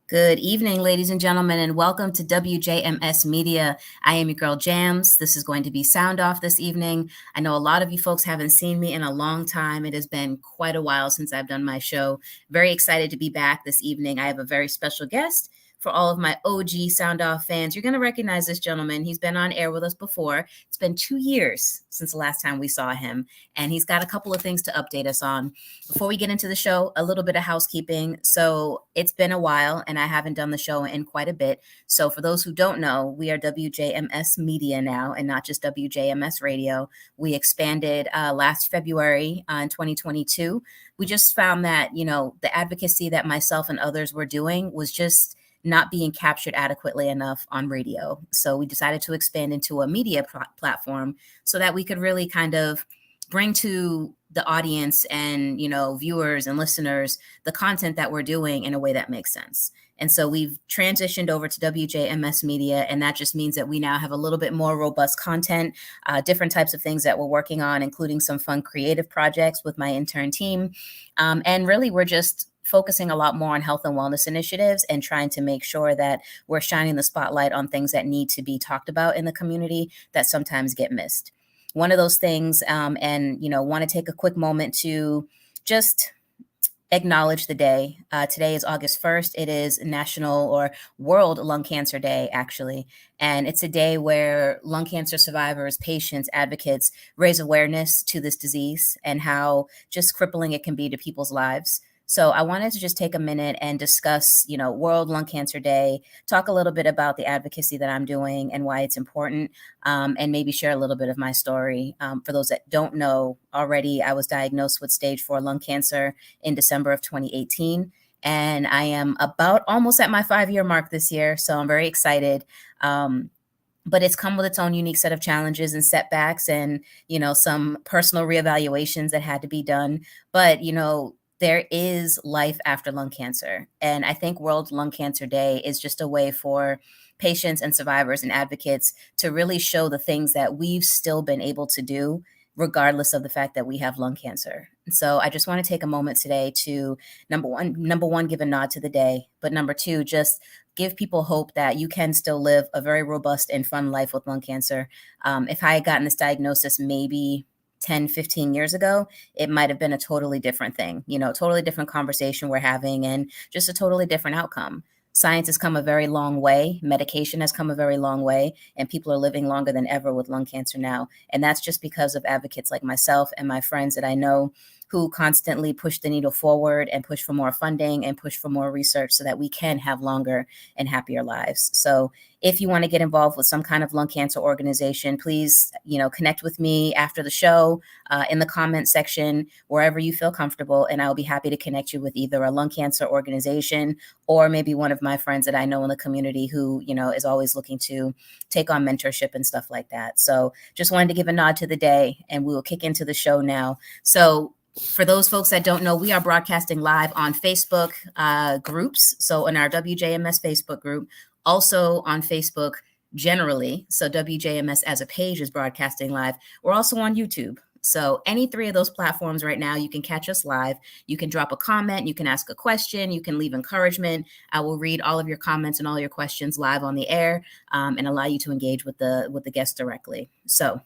Good evening, ladies and gentlemen, and welcome to WJMS Media. I am your girl Jams. This is going to be Sound Off this evening. I know a lot of you folks haven't seen me in a long time. It has been quite a while since I've done my show. Very excited to be back this evening. I have a very special guest. For all of my OG SoundOff fans, you're going to recognize this gentleman. He's been on air with us before. It's been 2 years since the last time we saw him, and he's got a couple of things to update us on. Before we get into the show, a little bit of housekeeping. So it's been a while, and I haven't done the show in quite a bit. So for those who don't know, we are WJMS Media now, and not just WJMS Radio. We expanded last February in 2022. We just found that, the advocacy that myself and others were doing was just not being captured adequately enough on radio. So we decided to expand into a media platform so that we could really kind of bring to the audience and, viewers and listeners, the content that we're doing in a way that makes sense. And so we've transitioned over to WJMS Media, and that just means that we now have a little bit more robust content, different types of things that we're working on, including some fun creative projects with my intern team. And really, we're just focusing a lot more on health and wellness initiatives and trying to make sure that we're shining the spotlight on things that need to be talked about in the community that sometimes get missed. One of those things, want to take a quick moment to just acknowledge the day. Today is August 1st. It is National or World Lung Cancer Day, actually. And it's a day where lung cancer survivors, patients, advocates raise awareness to this disease and how just crippling it can be to people's lives. So I wanted to just take a minute and discuss, World Lung Cancer Day, talk a little bit about the advocacy that I'm doing and why it's important, and maybe share a little bit of my story. For those that don't know already, I was diagnosed with stage 4 lung cancer in December of 2018. And I am about almost at my 5-year mark this year. So I'm very excited. But it's come with its own unique set of challenges and setbacks and, some personal reevaluations that had to be done. But, there is life after lung cancer. And I think World Lung Cancer Day is just a way for patients and survivors and advocates to really show the things that we've still been able to do, regardless of the fact that we have lung cancer. And so I just want to take a moment today to, number one, give a nod to the day. But number two, just give people hope that you can still live a very robust and fun life with lung cancer. If I had gotten this diagnosis maybe 10, 15 years ago, it might have been a totally different thing, totally different conversation we're having and just a totally different outcome. Science has come a very long way. Medication has come a very long way, and people are living longer than ever with lung cancer now. And that's just because of advocates like myself and my friends that I know who constantly push the needle forward and push for more funding and push for more research so that we can have longer and happier lives. So if you want to get involved with some kind of lung cancer organization, please, connect with me after the show in the comment section, wherever you feel comfortable. And I'll be happy to connect you with either a lung cancer organization or maybe one of my friends that I know in the community who, is always looking to take on mentorship and stuff like that. So just wanted to give a nod to the day, and we will kick into the show now. So for those folks that don't know, we are broadcasting live on Facebook groups. So in our WJMS Facebook group, also on Facebook generally. So WJMS as a page is broadcasting live. We're also on YouTube. So any 3 of those platforms right now, you can catch us live. You can drop a comment. You can ask a question. You can leave encouragement. I will read all of your comments and all your questions live on the air and allow you to engage with the guests directly. So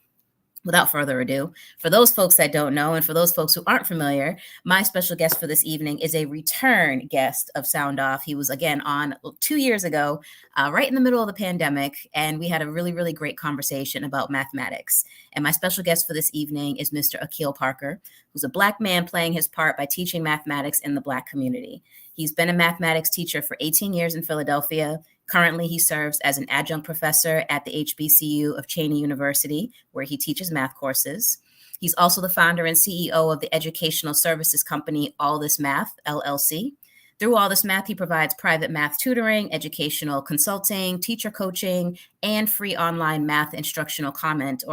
without further ado, for those folks that don't know, and for those folks who aren't familiar, my special guest for this evening is a return guest of Sound Off. He was, again, on 2 years ago, right in the middle of the pandemic, and we had a really, really great conversation about mathematics. And my special guest for this evening is Mr. Akil Parker, who's a Black man playing his part by teaching mathematics in the Black community. He's been a mathematics teacher for 18 years in Philadelphia. Currently, he serves as an adjunct professor at the HBCU of Cheyney University, where he teaches math courses. He's also the founder and CEO of the educational services company All This Math, LLC. Through All This Math, he provides private math tutoring, educational consulting, teacher coaching, and free online math instructional content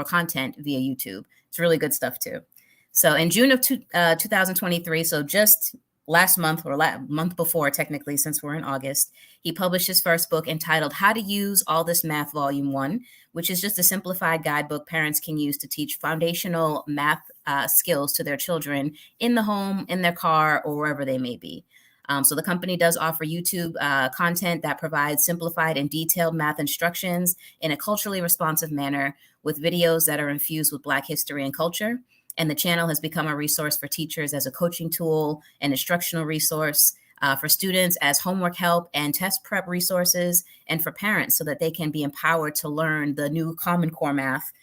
via YouTube. It's really good stuff, too. So in June of 2023, so just last month or month before, technically, since we're in August, he published his first book entitled How to Use All This Math Volume 1, which is just a simplified guidebook parents can use to teach foundational math skills to their children in the home, in their car, or wherever they may be. So the company does offer YouTube content that provides simplified and detailed math instructions in a culturally responsive manner with videos that are infused with Black history and culture. And the channel has become a resource for teachers as a coaching tool, an instructional resource, for students as homework help and test prep resources, and for parents so that they can be empowered to learn the new Common Core math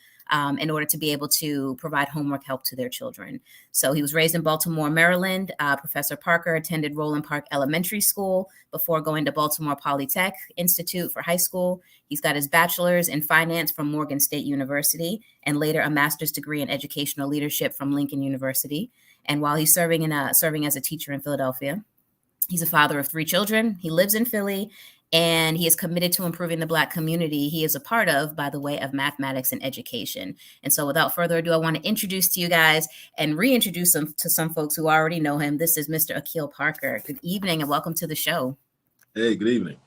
in order to be able to provide homework help to their children. So he was raised in Baltimore, Maryland. Professor Parker attended Roland Park Elementary School before going to Baltimore Polytech Institute for high school. He's got his bachelor's in finance from Morgan State University and later a master's degree in educational leadership from Lincoln University. And while he's serving as a teacher in Philadelphia, he's a father of 3 children. He lives in Philly, and he is committed to improving the Black community he is a part of by the way of mathematics and education. And so without further ado, I want to introduce to you guys and reintroduce him to some folks who already know him. This is Mr. Akil Parker. Good evening and welcome to the show. Hey, good evening.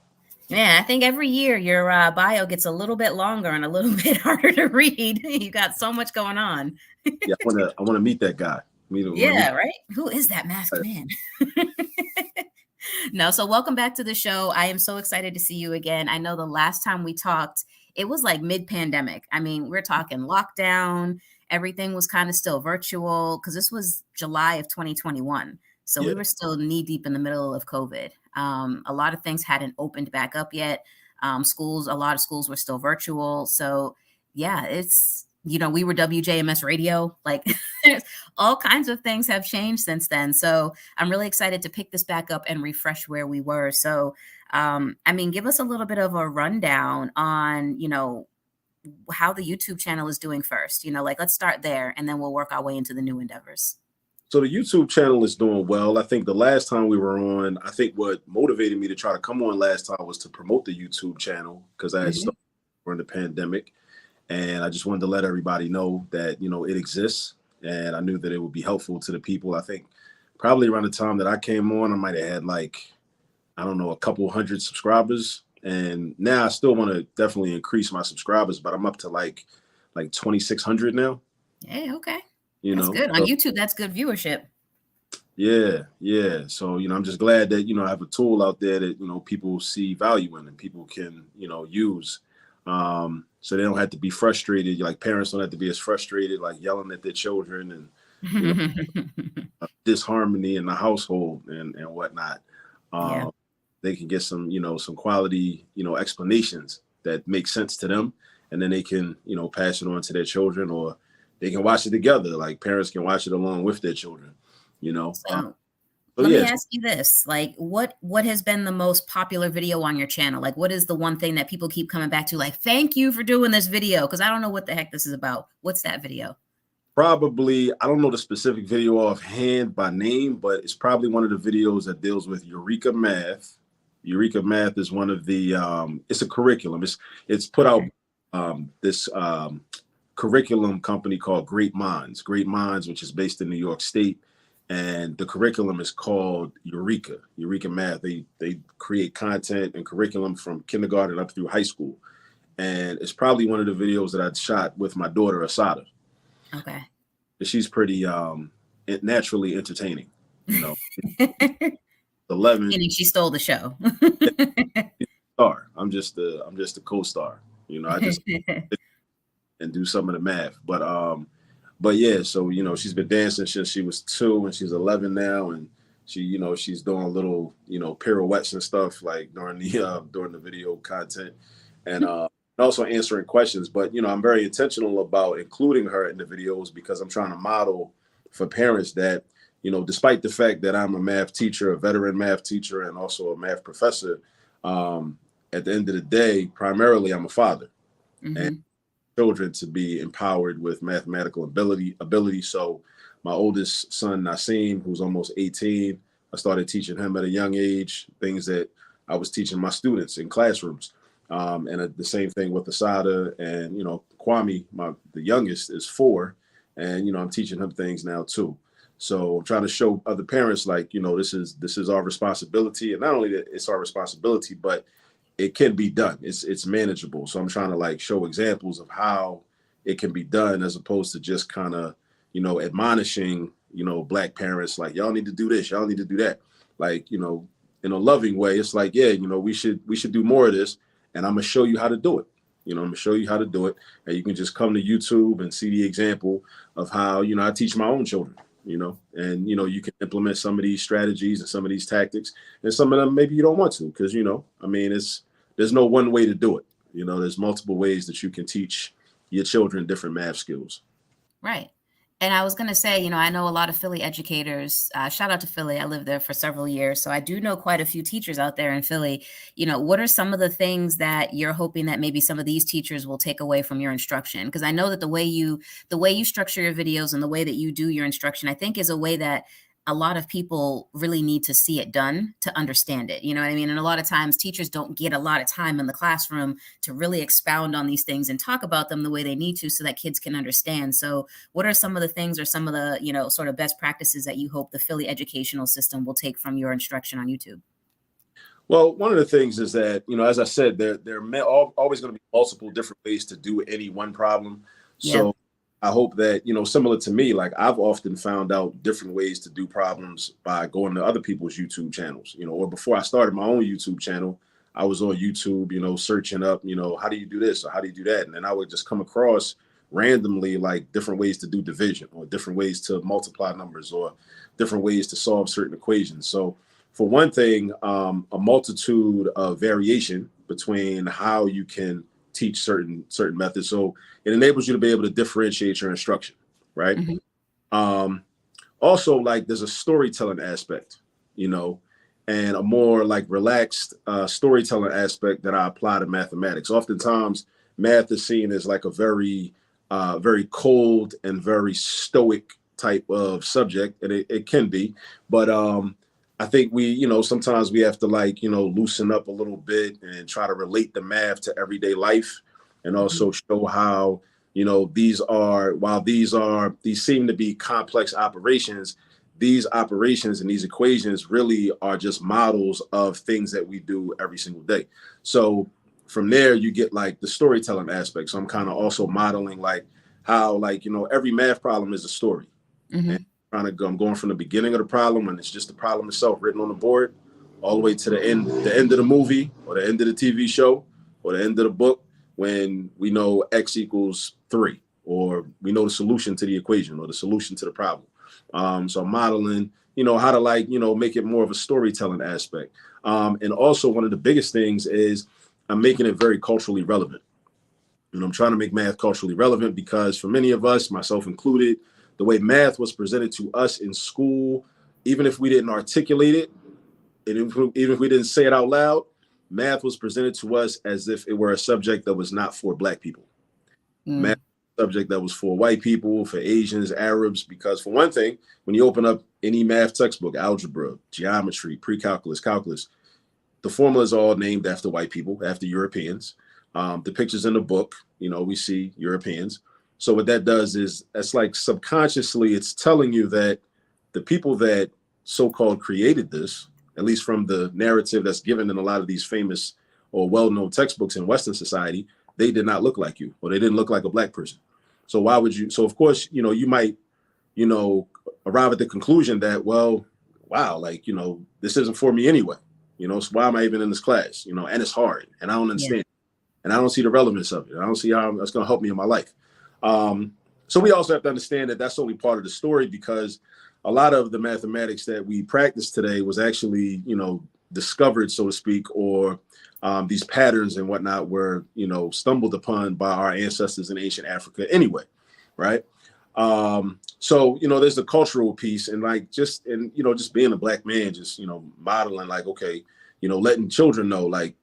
Yeah, I think every year your bio gets a little bit longer and a little bit harder to read. You got so much going on. Yeah, I want to meet that guy. Right? Who is that masked man? No, so welcome back to the show. I am so excited to see you again. I know the last time we talked, it was like mid-pandemic. I mean, we're talking lockdown. Everything was kind of still virtual because this was July of 2021. So we were still knee deep in the middle of COVID. A lot of things hadn't opened back up yet. A lot of schools were still virtual. So yeah, it's, we were WJMS radio, like all kinds of things have changed since then. So I'm really excited to pick this back up and refresh where we were. So, give us a little bit of a rundown on, how the YouTube channel is doing first, let's start there and then we'll work our way into the new endeavors. So the YouTube channel is doing well. I think the last time we were on, I think what motivated me to try to come on last time was to promote the YouTube channel because I had started during the pandemic. And I just wanted to let everybody know that, it exists. And I knew that it would be helpful to the people. I think probably around the time that I came on, I might have had a couple hundred subscribers. And now I still want to definitely increase my subscribers, but I'm up to like 2,600 now. Yeah, okay. That's good. On YouTube, that's good viewership. Yeah. So, I'm just glad that, I have a tool out there that, people see value in and people can, use. So they don't have to be frustrated. Like parents don't have to be as frustrated, like yelling at their children and disharmony in the household and whatnot. They can get some, some quality, explanations that make sense to them. And then they can, pass it on to their children or they can watch it together. Like parents can watch it along with their children, So, let me ask you this, like what has been the most popular video on your channel? Like what is the one thing that people keep coming back to? Like, thank you for doing this video. Cause I don't know what the heck this is about. What's that video? Probably, I don't know the specific video offhand by name, but it's probably one of the videos that deals with Eureka Math. Eureka Math is one of the, it's a curriculum. It's put out this curriculum company called Great Minds, which is based in New York State. And the curriculum is called Eureka Math. They create content and curriculum from kindergarten up through high school. And it's probably one of the videos that I shot with my daughter, Asada. Okay. She's pretty naturally entertaining, 11. Meaning she stole the show. Star. I'm just a co-star. I just and do some of the math. But yeah, so she's been dancing since she was 2 and she's 11 now, and she she's doing little pirouettes and stuff like during the video content, and also answering questions. But I'm very intentional about including her in the videos because I'm trying to model for parents that despite the fact that I'm a math teacher, a veteran math teacher, and also a math professor, at the end of the day, primarily I'm a father. And children to be empowered with mathematical ability. So my oldest son, Nasim, who's almost 18, I started teaching him at a young age, things that I was teaching my students in classrooms. And the same thing with Asada and, Kwame, the youngest is 4. And, I'm teaching him things now too. So I'm trying to show other parents, like, this is our responsibility. And not only that it's our responsibility, but it can be done. It's manageable. So I'm trying to show examples of how it can be done as opposed to just kind of, admonishing, Black parents like, y'all need to do this, y'all need to do that. like, in a loving way. It's like, yeah, we should do more of this, and I'm gonna show you how to do it. I'm gonna show you how to do it, and you can just come to YouTube and see the example of how, I teach my own children, and, you can implement some of these strategies and some of these tactics, and some of them maybe you don't want to, because, I mean, there's no one way to do it. There's multiple ways that you can teach your children different math skills. Right. And I was going to say, I know a lot of Philly educators. Shout out to Philly. I lived there for several years. So I do know quite a few teachers out there in Philly. What are some of the things that you're hoping that maybe some of these teachers will take away from your instruction? Because I know that the way you structure your videos and the way that you do your instruction, I think is a way that a lot of people really need to see it done to understand it. You know what I mean? And a lot of times teachers don't get a lot of time in the classroom to really expound on these things and talk about them the way they need to so that kids can understand. So what are some of the things or some of the, sort of best practices that you hope the Philly educational system will take from your instruction on YouTube? Well, one of the things is that, as I said, there are always going to be multiple different ways to do any one problem. Yeah. So I hope that, similar to me, like I've often found out different ways to do problems by going to other people's YouTube channels, or before I started my own YouTube channel, I was on YouTube, searching up, how do you do this or how do you do that? And then I would just come across randomly like different ways to do division or different ways to multiply numbers or different ways to solve certain equations. So for one thing, a multitude of variation between how you can teach certain methods. So it enables you to be able to differentiate your instruction, right? Mm-hmm. Also, like there's a storytelling aspect, and a more like relaxed storytelling aspect that I apply to mathematics. Oftentimes, math is seen as like a very, very cold and very stoic type of subject, and it can be, but I think we, sometimes we have to like, loosen up a little bit and try to relate the math to everyday life, and also show how, these seem to be complex operations. These operations and these equations really are just models of things that we do every single day. So from there, you get like the storytelling aspect. So I'm kind of also modeling like how, like, every math problem is a story. Mm-hmm. And I'm going from the beginning of the problem, and it's just the problem itself written on the board, all the way to the end of the movie or the end of the TV show or the end of the book, when we know X equals 3, or we know the solution to the equation or the solution to the problem. So I'm modeling, how to like, make it more of a storytelling aspect. And also one of the biggest things is I'm making it very culturally relevant. And I'm trying to make math culturally relevant because for many of us, myself included, the way math was presented to us in school, even if we didn't articulate it, and even if we didn't say it out loud, math was presented to us as if it were a subject that was not for Black people. Math was a subject that was for white people, for Asians, Arabs, because for one thing, when you open up any math textbook, algebra, geometry, pre-calculus, calculus, the formulas are all named after white people, after Europeans. The pictures in the book, we see Europeans. So what that does is that's like subconsciously it's telling you that the people that so-called created this, at least from the narrative that's given in a lot of these famous or well-known textbooks in Western society, they did not look like you, or they didn't look like a Black person. So why would you? So of course, you might, arrive at the conclusion that, well, wow, like, this isn't for me anyway. So why am I even in this class? And it's hard, and I don't understand, and I don't see the relevance of it. I don't see how that's going to help me in my life. So we also have to understand that that's only part of the story, because a lot of the mathematics that we practice today was actually, discovered, so to speak, or these patterns and whatnot were, stumbled upon by our ancestors in ancient Africa anyway, right? So, there's the cultural piece, and like just being a Black man, just, modeling like, okay, letting children know, like,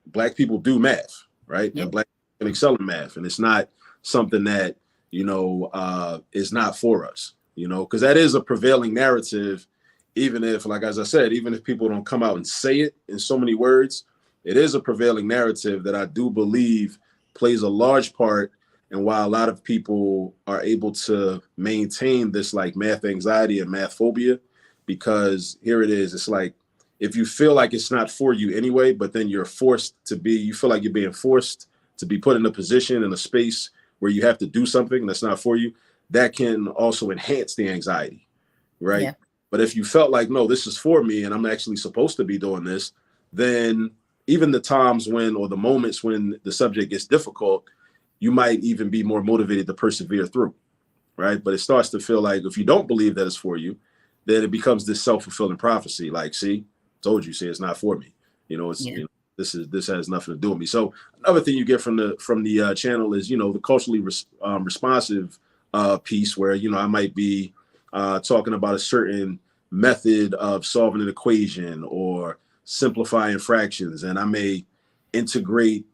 Black people do math, right? Yep. And Black people can excel in math, and it's not something that, is not for us, because that is a prevailing narrative, even if, like, as I said, even if people don't come out and say it in so many words, it is a prevailing narrative that I do believe plays a large part in why a lot of people are able to maintain this like math anxiety and math phobia, because here it is. It's like, if you feel like it's not for you anyway, but then you feel like you're being forced to be put in a position, in a space where you have to do something that's not for you, that can also enhance the anxiety, right? Yeah. But if you felt like, no, this is for me and I'm actually supposed to be doing this, then even the times when, or the moments when the subject gets difficult, you might even be more motivated to persevere through, right? But it starts to feel like if you don't believe that it's for you, then it becomes this self-fulfilling prophecy. Like, see, told you, see, it's not for me. It's Yeah. this has nothing to do with me. So another thing you get from the channel is the culturally responsive piece where I might be talking about a certain method of solving an equation or simplifying fractions, and I may integrate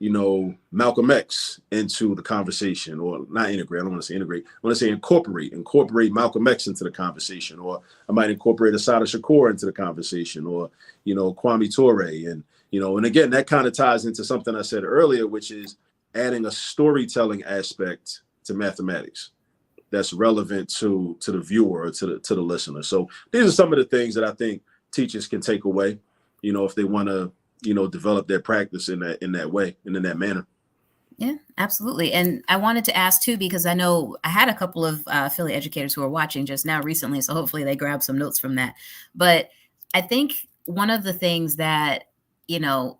Malcolm X into the conversation, or not integrate. I don't want to say integrate. I want to say incorporate Malcolm X into the conversation, or I might incorporate Asada Shakur into the conversation, or Kwame Ture, and again, that kind of ties into something I said earlier, which is adding a storytelling aspect to mathematics that's relevant to the viewer or to the listener. So these are some of the things that I think teachers can take away, if they want to develop their practice in that way and in that manner. Yeah, absolutely. And I wanted to ask too, because I know I had a couple of Philly educators who were watching just now recently, so hopefully they grabbed some notes from that. But I think one of the things that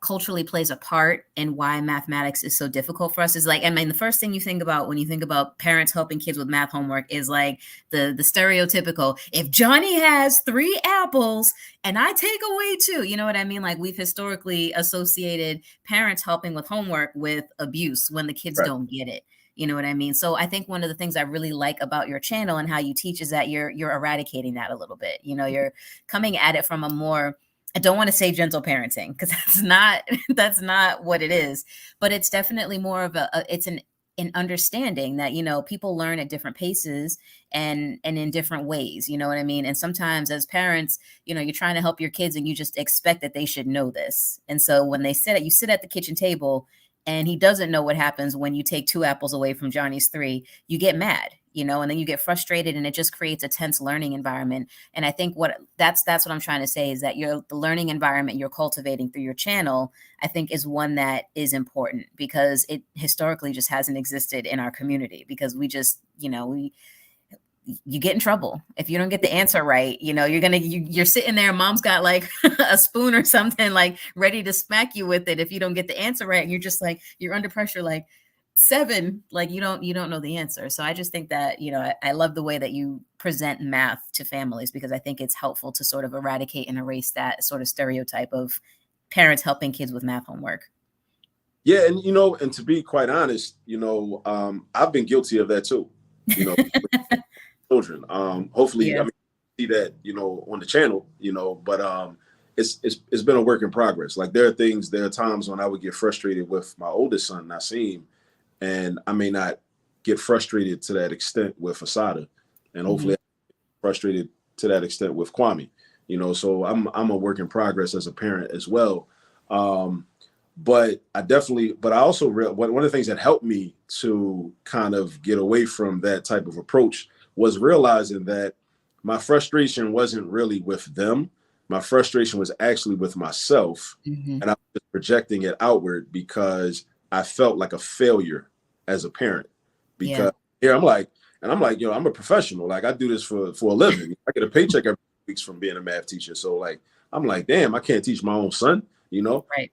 culturally plays a part in why mathematics is so difficult for us is like, I mean, the first thing you think about when you think about parents helping kids with math homework is like the stereotypical, if Johnny has 3 apples and I take away 2, you know what I mean? Like we've historically associated parents helping with homework with abuse when the kids Right. don't get it. You know what I mean? So I think one of the things I really like about your channel and how you teach is that you're eradicating that a little bit. You're coming at it from a more, I don't want to say gentle parenting because that's not what it is, but it's definitely more of it's an understanding that, people learn at different paces and in different ways, you know what I mean? And sometimes as parents, you're trying to help your kids and you just expect that they should know this. And so when you sit at the kitchen table and he doesn't know what happens when you take 2 apples away from Johnny's 3, you get mad, and then you get frustrated and it just creates a tense learning environment. And I think that's what I'm trying to say is that the learning environment you're cultivating through your channel, I think is one that is important because it historically just hasn't existed in our community because we just, you get in trouble if you don't get the answer right. You're sitting there, mom's got like a spoon or something like ready to smack you with it if you don't get the answer right, and you're just like, you're under pressure like 7, like you don't know the answer. So I just think that I love the way that you present math to families because I think it's helpful to sort of eradicate and erase that sort of stereotype of parents helping kids with math homework. Yeah, and and to be quite honest, I've been guilty of that too. Children. Hopefully, Yeah. I mean, see that on the channel, but it's been a work in progress. Like there are times when I would get frustrated with my oldest son, Naseem, and I may not get frustrated to that extent with Asada, and hopefully frustrated to that extent with Kwame. So I'm a work in progress as a parent as well. But I also one of the things that helped me to kind of get away from that type of approach was realizing that my frustration wasn't really with them. My frustration was actually with myself, and I was projecting it outward because I felt like a failure as a parent. Because here I'm like, I'm a professional. Like I do this for a living. I get a paycheck every week from being a math teacher. So like, I'm like, damn, I can't teach my own son, Right.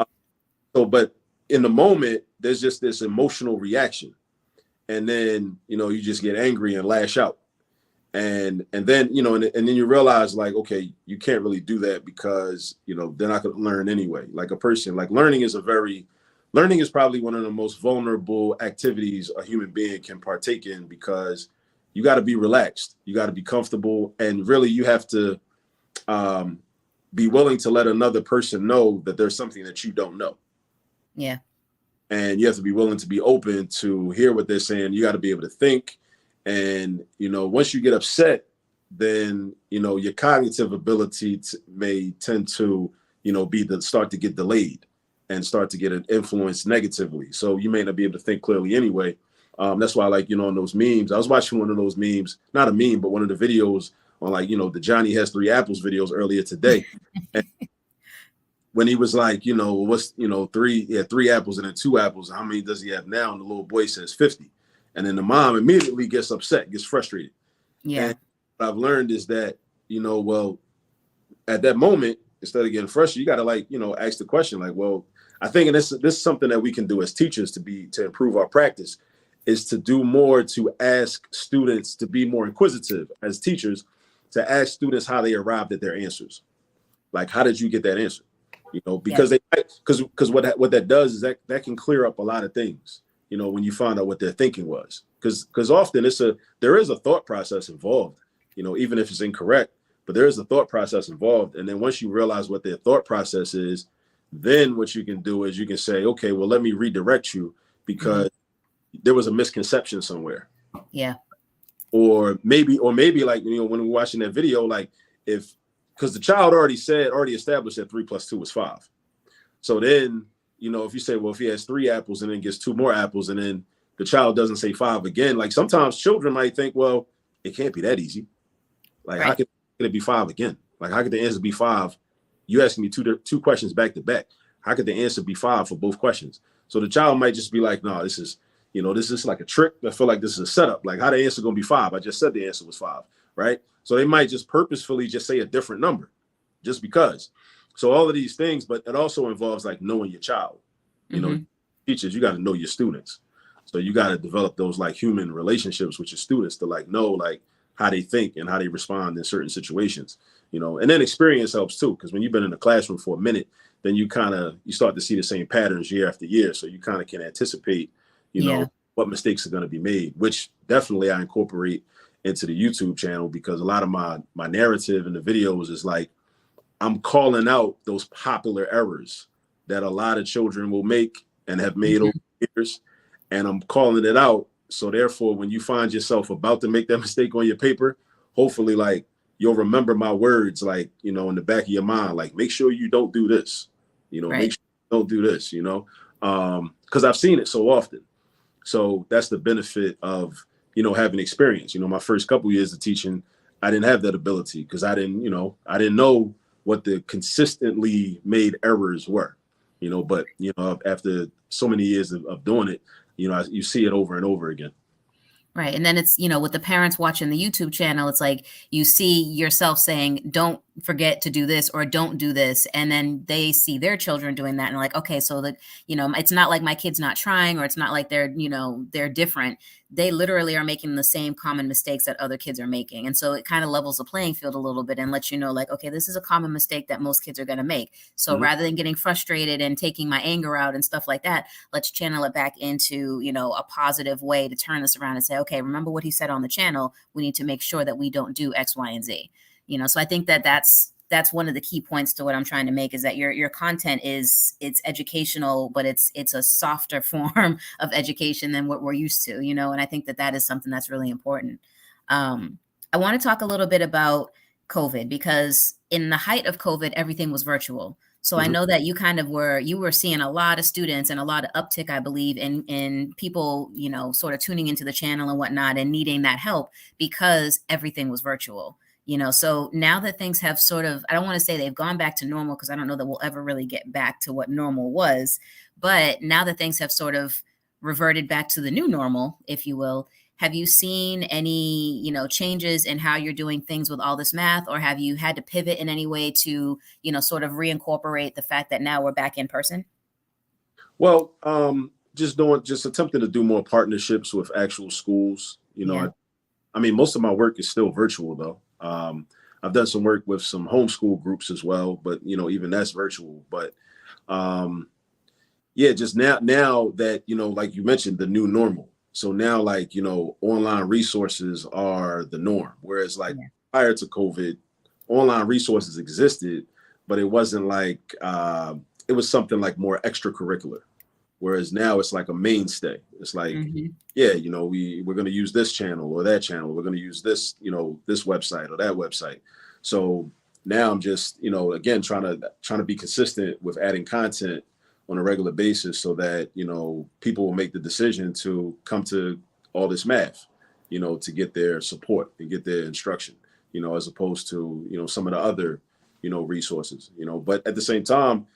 So, but in the moment, there's just this emotional reaction. And then, you just get angry and lash out. And then, and then you realize like, okay, you can't really do that because, they're not going to learn anyway. Like a person, like learning is probably one of the most vulnerable activities a human being can partake in because you got to be relaxed. You got to be comfortable. And really you have to be willing to let another person know that there's something that you don't know. Yeah. And you have to be willing to be open to hear what they're saying. You got to be able to think. And, once you get upset, then, your cognitive ability may tend to, start to get delayed and start to get influenced negatively. So you may not be able to think clearly anyway. That's why, like, on those memes, I was watching one of those memes, not a meme, but one of the videos on like, the Johnny has 3 apples videos earlier today. And when he was like, what's, 3, he had 3 apples and then 2 apples. How many does he have now? And the little boy says 50. And then the mom immediately gets upset, gets frustrated. Yeah. And what I've learned is that, well, at that moment, instead of getting frustrated, you got to like, ask the question like, well, I think, and this is something that we can do as teachers to improve our practice, is to do more to ask students to be more inquisitive as teachers, to ask students how they arrived at their answers. Like, how did you get that answer? Because because what that does is that can clear up a lot of things, when you find out what their thinking was. Because often there is a thought process involved, even if it's incorrect, but there is a thought process involved. And then once you realize what their thought process is, then what you can do is you can say, okay, well, let me redirect you because there was a misconception somewhere. Yeah. Or maybe like, when we're watching that video, like because the child already established that 3 + 2 was 5. So then, if you say, well, if he has 3 apples and then gets 2 more apples and then the child doesn't say 5 again, like sometimes children might think, well, it can't be that easy. Like, how could it be 5 again? Like, how could the answer be 5? You asking me two questions back to back. How could the answer be 5 for both questions? So the child might just be like, no, this is like a trick. I feel like this is a setup. Like, how the answer going to be 5? I just said the answer was 5, right? So they might just purposefully just say a different number just because. So all of these things, but it also involves like knowing your child. Teachers, you got to know your students. So you got to develop those like human relationships with your students to like know like how they think and how they respond in certain situations, and then experience helps too. Because when you've been in the classroom for a minute, then you start to see the same patterns year after year. So you kind of can anticipate, what mistakes are going to be made, which definitely I incorporate into the YouTube channel, because a lot of my narrative in the videos is like, I'm calling out those popular errors that a lot of children will make and have made over years. And I'm calling it out. So therefore, when you find yourself about to make that mistake on your paper, hopefully like you'll remember my words, like, in the back of your mind, like, make sure you don't do this, make sure you don't do this, because I've seen it so often. So that's the benefit of, having experience. My first couple of years of teaching, I didn't have that ability because I didn't know what the consistently made errors were, but, after so many years of doing it, you see it over and over again. Right. And then it's, with the parents watching the YouTube channel, it's like you see yourself saying, don't forget to do this or don't do this. And then they see their children doing that and like, okay, so that, it's not like my kid's not trying, or it's not like they're, they're different. They literally are making the same common mistakes that other kids are making. And so it kind of levels the playing field a little bit and lets you know, like, okay, this is a common mistake that most kids are going to make. So rather than getting frustrated and taking my anger out and stuff like that, let's channel it back into, a positive way to turn this around and say, okay, remember what he said on the channel. We need to make sure that we don't do X, Y, and Z. So I think that's one of the key points to what I'm trying to make, is that your content it's educational, but it's a softer form of education than what we're used to, and I think that is something that's really important. I want to talk a little bit about COVID, because in the height of COVID, everything was virtual. So I know that you were seeing a lot of students and a lot of uptick, I believe, in people, sort of tuning into the channel and whatnot and needing that help because everything was virtual. So now that things have sort of, I don't want to say they've gone back to normal, because I don't know that we'll ever really get back to what normal was. But now that things have sort of reverted back to the new normal, if you will, have you seen any, changes in how you're doing things with all this math, or have you had to pivot in any way to, sort of reincorporate the fact that now we're back in person? Well, just attempting to do more partnerships with actual schools. I mean, most of my work is still virtual though. I've done some work with some homeschool groups as well, but even that's virtual. But just now that like you mentioned, the new normal. So now, like, online resources are the norm. Whereas like prior to COVID, online resources existed, but it wasn't like it was something like more extracurricular. Whereas now it's like a mainstay. It's like, we're going to use this channel or that channel. We're going to use this, this website or that website. So now I'm just, again, trying to be consistent with adding content on a regular basis so that, people will make the decision to come to all this math, to get their support and get their instruction, as opposed to, some of the other, resources, but at the same time,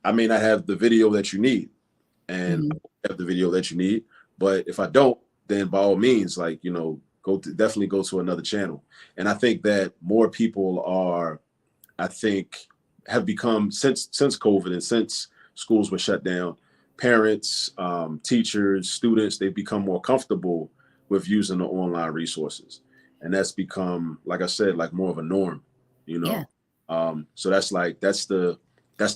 I may not have the video that you need. And have the video that you need, but if I don't, then by all means, like, definitely go to another channel. And I think that more people are I think have become since COVID and since schools were shut down, parents, teachers, students, they've become more comfortable with using the online resources. And that's become, like I said, like more of a norm, you Yeah. know. So that's the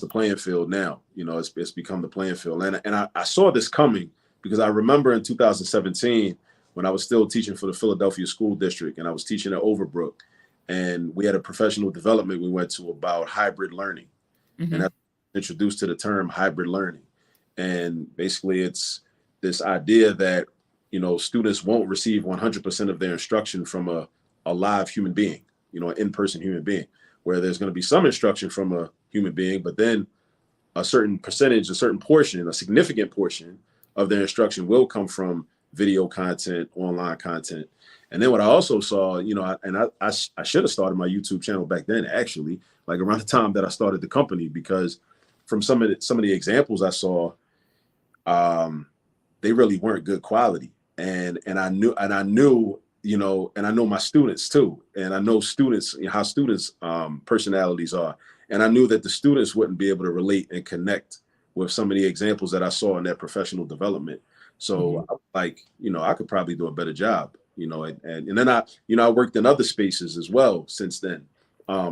playing field now. You know, it's become the playing field. And I saw this coming because I remember in 2017 when I was still teaching for the Philadelphia School District and I was teaching at Overbrook, and we had a professional development we went to about hybrid learning. And I introduced to the term hybrid learning. And basically it's this idea that, you know, students won't receive 100% of their instruction from a live human being, you know, an in-person human being, where there's going to be some instruction from a human being, but then a certain percentage, a certain portion, a significant portion of their instruction will come from video content, online content. And then what I also saw, you know, I should have started my YouTube channel back then, actually, like around the time that I started the company, because from some of the examples I saw, they really weren't good quality. And I knew, you know, and I know my students too, and I know students, you know, how students' personalities are, and I knew that the students wouldn't be able to relate and connect with some of the examples that I saw in that professional development. So I was like, you know, I could probably do a better job, you know, and then I worked in other spaces as well since then,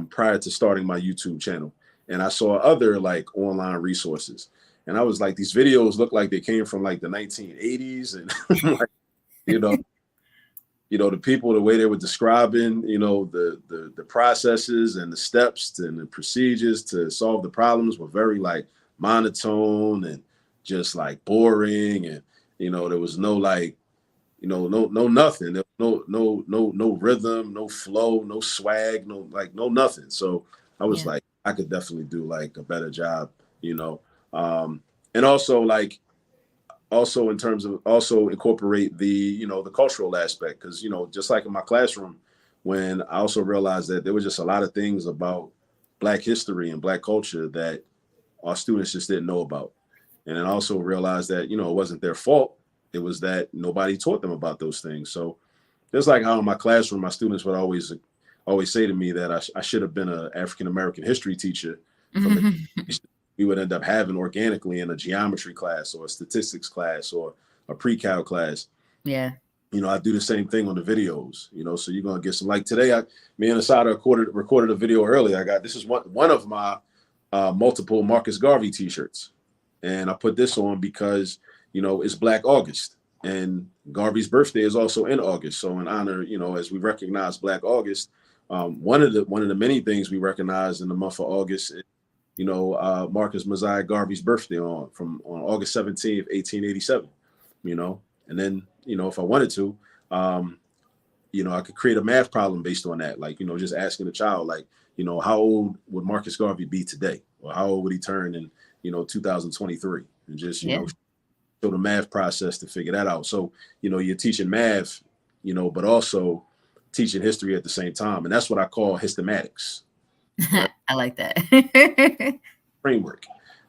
prior to starting my YouTube channel. And I saw other like online resources. And I was like, these videos look like they came from like the 1980s. And like, you know, the people, the way they were describing, you know, the processes and the steps and the procedures to solve the problems were very like monotone and just like boring. And, you know, there was no like, you know, no nothing. There was no rhythm, no flow, no swag, no nothing. So I was like, I could definitely do like a better job, you know. And also like, also in terms of also incorporate the, you know, the cultural aspect. Cause, you know, just like in my classroom, when I also realized that there was just a lot of things about Black history and Black culture that our students just didn't know about. And then also realized that, you know, it wasn't their fault. It was that nobody taught them about those things. So just like how in my classroom, my students would always say to me that I should have been an African-American history teacher from we would end up having organically in a geometry class or a statistics class or a pre-cal class. Yeah. You know, I do the same thing on the videos, you know, so you're going to get some, like today, me and Asada recorded a video earlier. This is one of my multiple Marcus Garvey t-shirts. And I put this on because, you know, it's Black August and Garvey's birthday is also in August. So in honor, you know, as we recognize Black August, one of the many things we recognize in the month of August is, you know, Marcus Mosiah Garvey's birthday on August 17th, 1887, you know, and then, you know, if I wanted to, you know, I could create a math problem based on that. Like, you know, just asking a child, like, you know, how old would Marcus Garvey be today? Or how old would he turn in, you know, 2023? And just, you know, show the math process to figure that out. So, you know, you're teaching math, you know, but also teaching history at the same time. And that's what I call histomatics. Right? I like that. Framework.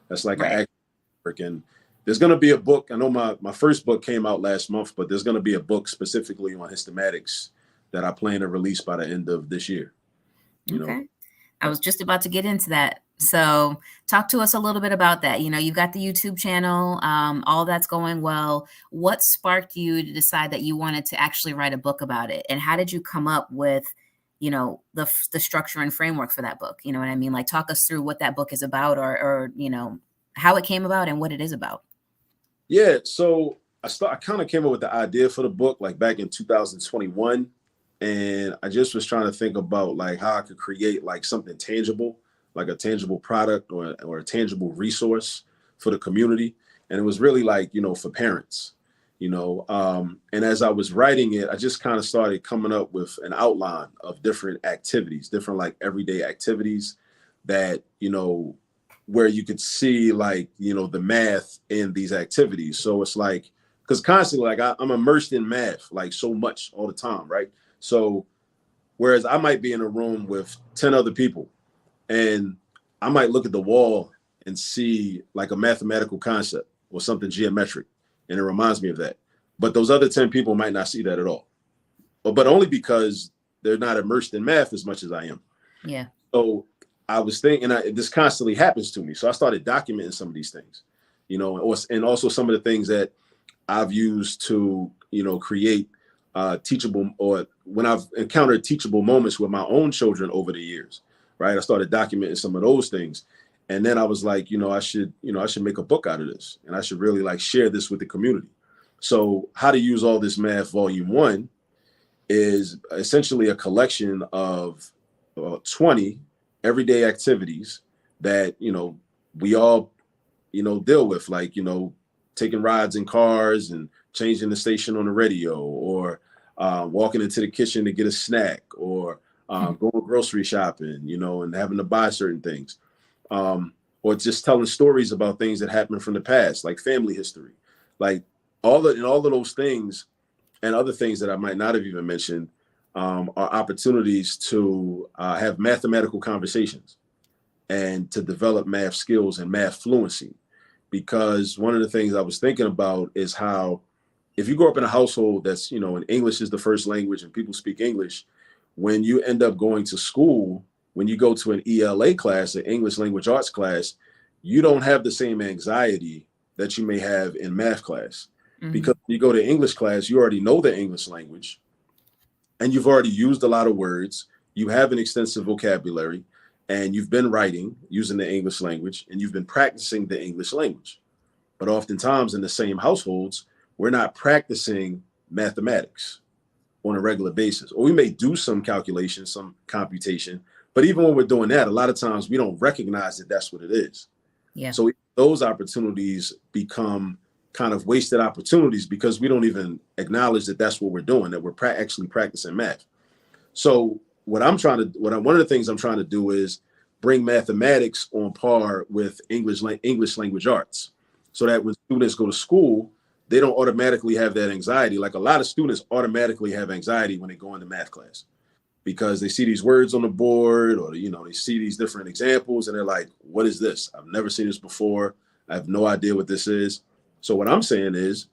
That's like Right. an framework. And there's going to be a book. I know my first book came out last month, but there's going to be a book specifically on histomatics that I plan to release by the end of this year. You know, I was just about to get into that. So talk to us a little bit about that. You know, you've got the YouTube channel, all that's going well. What sparked you to decide that you wanted to actually write a book about it? And how did you come up with, you know, the structure and framework for that book? You know what I mean? Like talk us through what that book is about or, you know, how it came about and what it is about. Yeah. So I kind of came up with the idea for the book like back in 2021. And I just was trying to think about like how I could create like something tangible, like a tangible product or a tangible resource for the community. And it was really like, you know, for parents, you know, and as I was writing it, I just kind of started coming up with an outline of different activities, different like everyday activities that, you know, where you could see like, you know, the math in these activities. So it's like, because constantly like I'm immersed in math like so much all the time, right? So whereas I might be in a room with 10 other people and I might look at the wall and see like a mathematical concept or something geometric, and it reminds me of that. But those other 10 people might not see that at all, but only because they're not immersed in math as much as I am. Yeah. So I was thinking, this constantly happens to me. So I started documenting some of these things, and also some of the things that I've used to, create teachable, or when I've encountered teachable moments with my own children over the years, right? I started documenting some of those things. And then I was like, I should make a book out of this, and I should really like share this with the community. So How to Use All This Math Volume 1 is essentially a collection of 20 everyday activities that, we all, deal with, like, taking rides in cars and changing the station on the radio, or walking into the kitchen to get a snack, or going grocery shopping, and having to buy certain things. Or just telling stories about things that happened from the past, like family history, like all of those things and other things that I might not have even mentioned are opportunities to have mathematical conversations and to develop math skills and math fluency. Because one of the things I was thinking about is how, if you grow up in a household that's, and English is the first language and people speak English, when you end up going to school, when you go to an ELA class, an English language arts class, you don't have the same anxiety that you may have in math class. Mm-hmm. Because when you go to English class, you already know the English language and you've already used a lot of words. You have an extensive vocabulary and you've been writing using the English language and you've been practicing the English language. But oftentimes in the same households, we're not practicing mathematics on a regular basis. Or we may do some calculation, some computation, but even when we're doing that, a lot of times we don't recognize that that's what it is. Yeah. So those opportunities become kind of wasted opportunities because we don't even acknowledge that that's what we're doing, that we're actually practicing math. So one of the things I'm trying to do is bring mathematics on par with English language arts, so that when students go to school, they don't automatically have that anxiety. Like a lot of students automatically have anxiety when they go into math class, because they see these words on the board, or, they see these different examples and they're like, what is this? I've never seen this before. I have no idea what this is. So what I'm saying is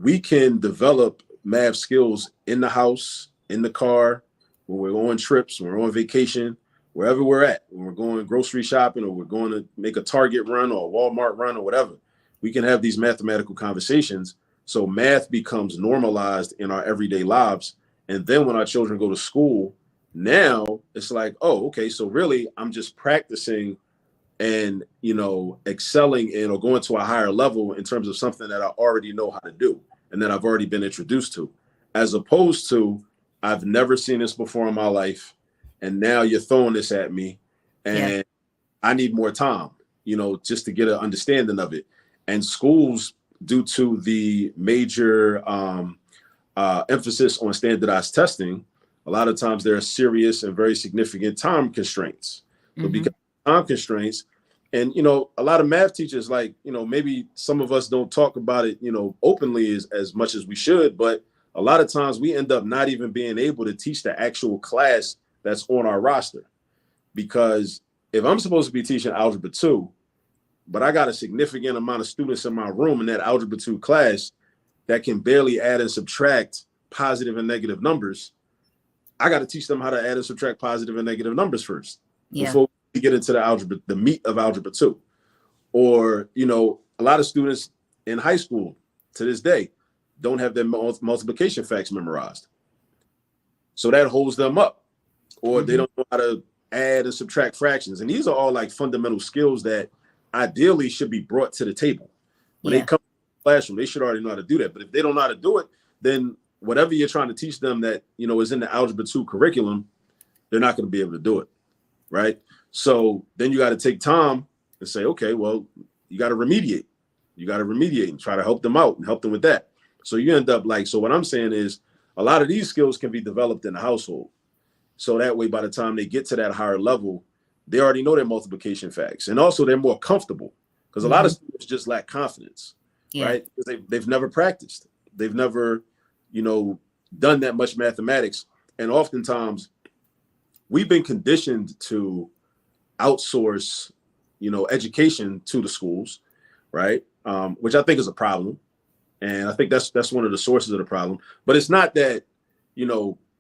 we can develop math skills in the house, in the car, when we're on trips, when we're on vacation, wherever we're at, when we're going grocery shopping, or we're going to make a Target run or a Walmart run or whatever. We can have these mathematical conversations. So math becomes normalized in our everyday lives. And then when our children go to school, now it's like, oh, okay, so really I'm just practicing and, excelling in, or going to a higher level in terms of something that I already know how to do and that I've already been introduced to, as opposed to I've never seen this before in my life. And now you're throwing this at me and I need more time, just to get an understanding of it. And schools, due to the major emphasis on standardized testing, a lot of times there are serious and very significant time constraints. So because of time constraints, and a lot of math teachers, like, maybe some of us don't talk about it, openly as much as we should, but a lot of times we end up not even being able to teach the actual class that's on our roster. Because if I'm supposed to be teaching Algebra 2, but I got a significant amount of students in my room in that Algebra 2 class that can barely add and subtract positive and negative numbers, I got to teach them how to add and subtract positive and negative numbers first before we get into the meat of Algebra 2. Or, a lot of students in high school to this day don't have their multiplication facts memorized. So that holds them up. Or they don't know how to add and subtract fractions. And these are all like fundamental skills that ideally should be brought to the table. When they come to the classroom, they should already know how to do that. But if they don't know how to do it, then whatever you're trying to teach them that, is in the Algebra 2 curriculum, they're not going to be able to do it, right? So then you got to take time and say, okay, well, you got to remediate. You got to remediate and try to help them out and help them with that. So you end up so what I'm saying is a lot of these skills can be developed in the household. So that way, by the time they get to that higher level, they already know their multiplication facts. And also they're more comfortable, because a lot of students just lack confidence, right? Because they've never practiced. They've never, done that much mathematics. And oftentimes we've been conditioned to outsource, education to the schools, right? Which I think is a problem. And I think that's one of the sources of the problem. But it's not that,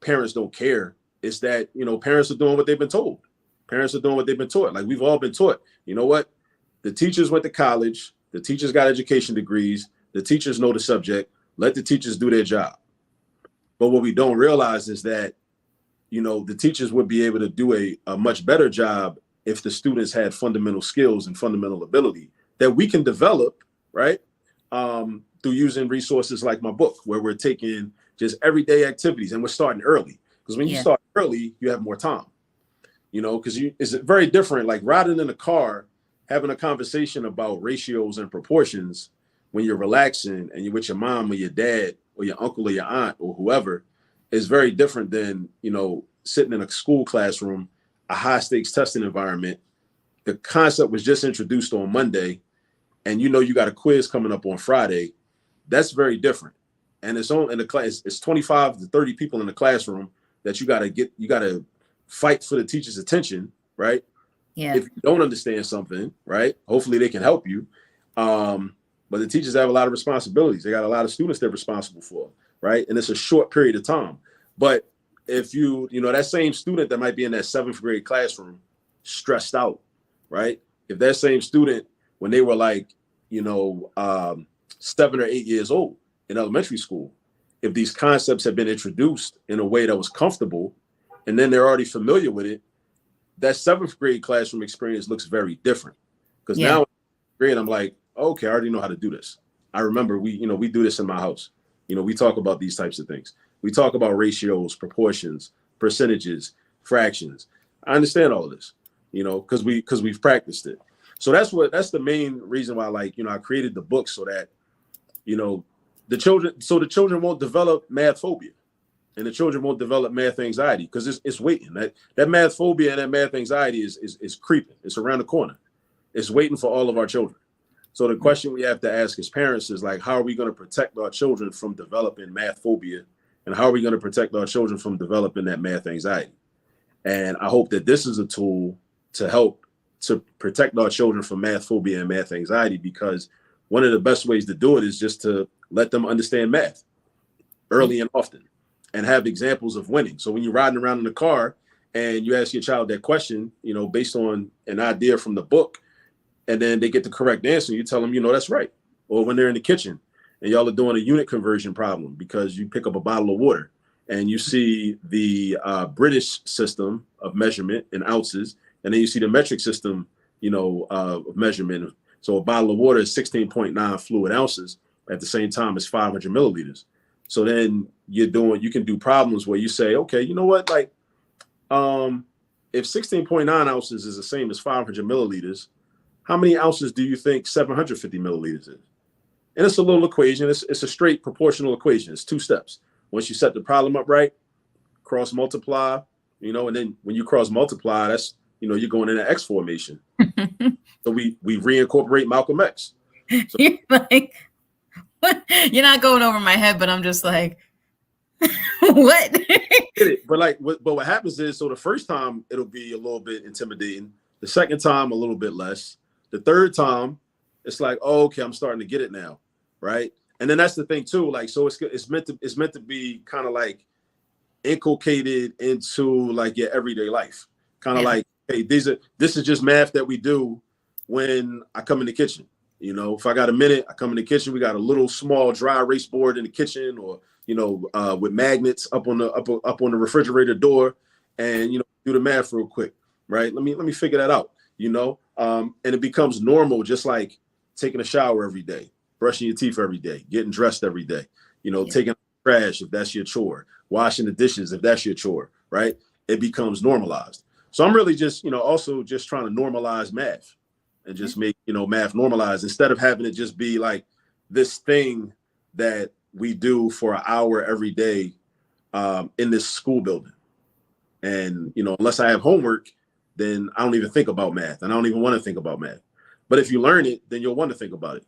parents don't care. It's that, parents are doing what they've been told. Parents are doing what they've been taught. Like we've all been taught. You know what? The teachers went to college. The teachers got education degrees. The teachers know the subject. Let the teachers do their job. But what we don't realize is that, you know, the teachers would be able to do a much better job if the students had fundamental skills and fundamental ability that we can develop, right? Through using resources like my book, where we're taking just everyday activities and we're starting early. Because when you start early, you have more time, you know, because it's very different. Like riding in a car, having a conversation about ratios and proportions when you're relaxing and you're with your mom or your dad or your uncle or your aunt or whoever is very different than, you know, sitting in a school classroom, a high stakes testing environment. The concept was just introduced on Monday and, you know, you got a quiz coming up on Friday. That's very different. And it's on in the class. It's 25 to 30 people in the classroom that you got to fight for the teacher's attention, right? Yeah. If you don't understand something, right? Hopefully they can help you. But the teachers have a lot of responsibilities. They got a lot of students they're responsible for, right? And it's a short period of time. But if you know, that same student that might be in that 7th grade classroom stressed out, right? If that same student, when they were like, you know, 7 or 8 years old in elementary school, if these concepts have been introduced in a way that was comfortable, and then they're already familiar with it, that 7th grade classroom experience looks very different. Because now, grade, I'm like, okay, I already know how to do this. I remember we do this in my house. You know, we talk about these types of things. We talk about ratios, proportions, percentages, fractions. I understand all of this, you know, because we've practiced it. So that's the main reason why, like, you know, I created the book so that, you know, the children won't develop math phobia and the children won't develop math anxiety, because it's waiting. That math phobia and that math anxiety is creeping. It's around the corner. It's waiting for all of our children. So the question we have to ask as parents is like, how are we going to protect our children from developing math phobia? And how are we going to protect our children from developing that math anxiety? And I hope that this is a tool to help to protect our children from math phobia and math anxiety, because one of the best ways to do it is just to let them understand math early and often and have examples of winning. So when you're riding around in the car and you ask your child that question, you know, based on an idea from the book, and then they get the correct answer, you tell them, you know, that's right. Or when they're in the kitchen and y'all are doing a unit conversion problem because you pick up a bottle of water and you see the British system of measurement in ounces, and then you see the metric system, you know, of measurement. So a bottle of water is 16.9 fluid ounces. At the same time, it's 500 milliliters. So then you can do problems where you say, okay, you know what, like, if 16.9 ounces is the same as 500 milliliters, how many ounces do you think 750 milliliters is? And it's a little equation. It's a straight proportional equation. It's 2 steps. Once you set the problem up right, cross multiply, you know, and then when you cross multiply, that's, you know, you're going in an X formation. So we reincorporate Malcolm X. So, you're like, what? You're not going over my head, but I'm just like, what? but what happens is, so the first time it'll be a little bit intimidating. The second time, a little bit less. The third time, it's like, oh, okay, I'm starting to get it now, right? And then that's the thing too. Like, so it's meant to be kind of like inculcated into like your everyday life. Kind of like, hey, this is just math that we do when I come in the kitchen. You know, if I got a minute, I come in the kitchen. We got a little small dry erase board in the kitchen, or, you know, with magnets up on the refrigerator door, and, you know, do the math real quick, right? Let me figure that out. You know, and it becomes normal, just like taking a shower every day, brushing your teeth every day, getting dressed every day, you know, taking trash if that's your chore, washing the dishes if that's your chore, right? It becomes normalized. So I'm really just, you know, also just trying to normalize math and just make, you know, math normalized, instead of having it just be like this thing that we do for an hour every day in this school building. And, you know, unless I have homework, then I don't even think about math, and I don't even want to think about math. But if you learn it, then you'll want to think about it.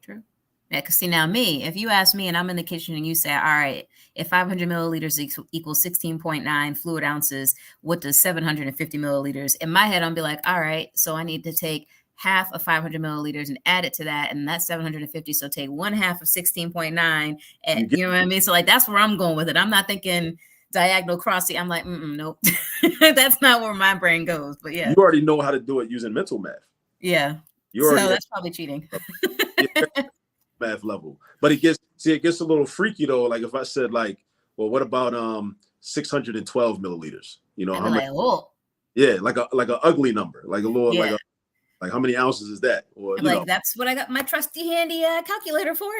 True. Yeah, because see, now me, if you ask me and I'm in the kitchen and you say, all right, if 500 milliliters equals 16.9 fluid ounces, what does 750 milliliters? In my head, I'll be like, all right, so I need to take half of 500 milliliters and add it to that, and that's 750. So take 1/2 of 16.9, and you know what I mean? So like, that's where I'm going with it. I'm not thinking diagonal crossing. I'm like, nope. That's not where my brain goes. But yeah. You already know how to do it using mental math. Yeah. You already that's probably cheating. Math level. But it gets a little freaky though. Like if I said like, well, what about 612 milliliters? You know, I'd be like, oh. Yeah, like a ugly number, like a little Yeah. like how many ounces is that? Or I'm like, that's what I got my trusty handy calculator for.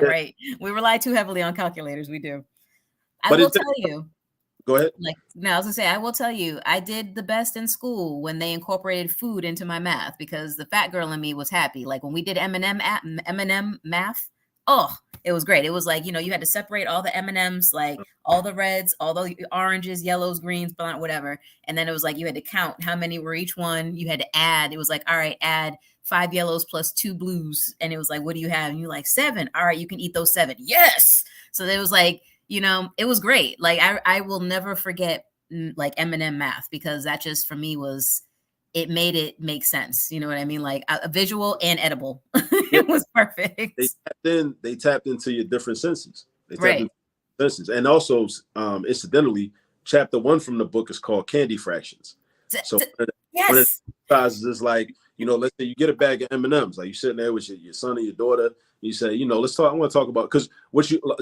Right. We rely too heavily on calculators. We do. I will tell you. Go ahead. Like, no, I was gonna say, I will tell you, I did the best in school when they incorporated food into my math because the fat girl in me was happy. Like when we did M&M math, oh, it was great. It was like, you had to separate all the M&Ms, like all the reds, all the oranges, yellows, greens, whatever. And then it was like you had to count how many were each one. You had to add. It was like, all right, add 5 yellows plus 2 blues. And it was like, what do you have? And you're like, 7. All right, you can eat those 7. Yes. So it was like, it was great. Like I will never forget like M&M math because that just for me it made it make sense. You know what I mean? Like a visual and edible. It was perfect. They tapped into your different senses. They tapped into senses. And also incidentally, chapter 1 from the book is called Candy Fractions. So one of the exercises is like, let's say you get a bag of M&Ms, like you're sitting there with your son and your daughter. You say, let's talk. I want to talk about because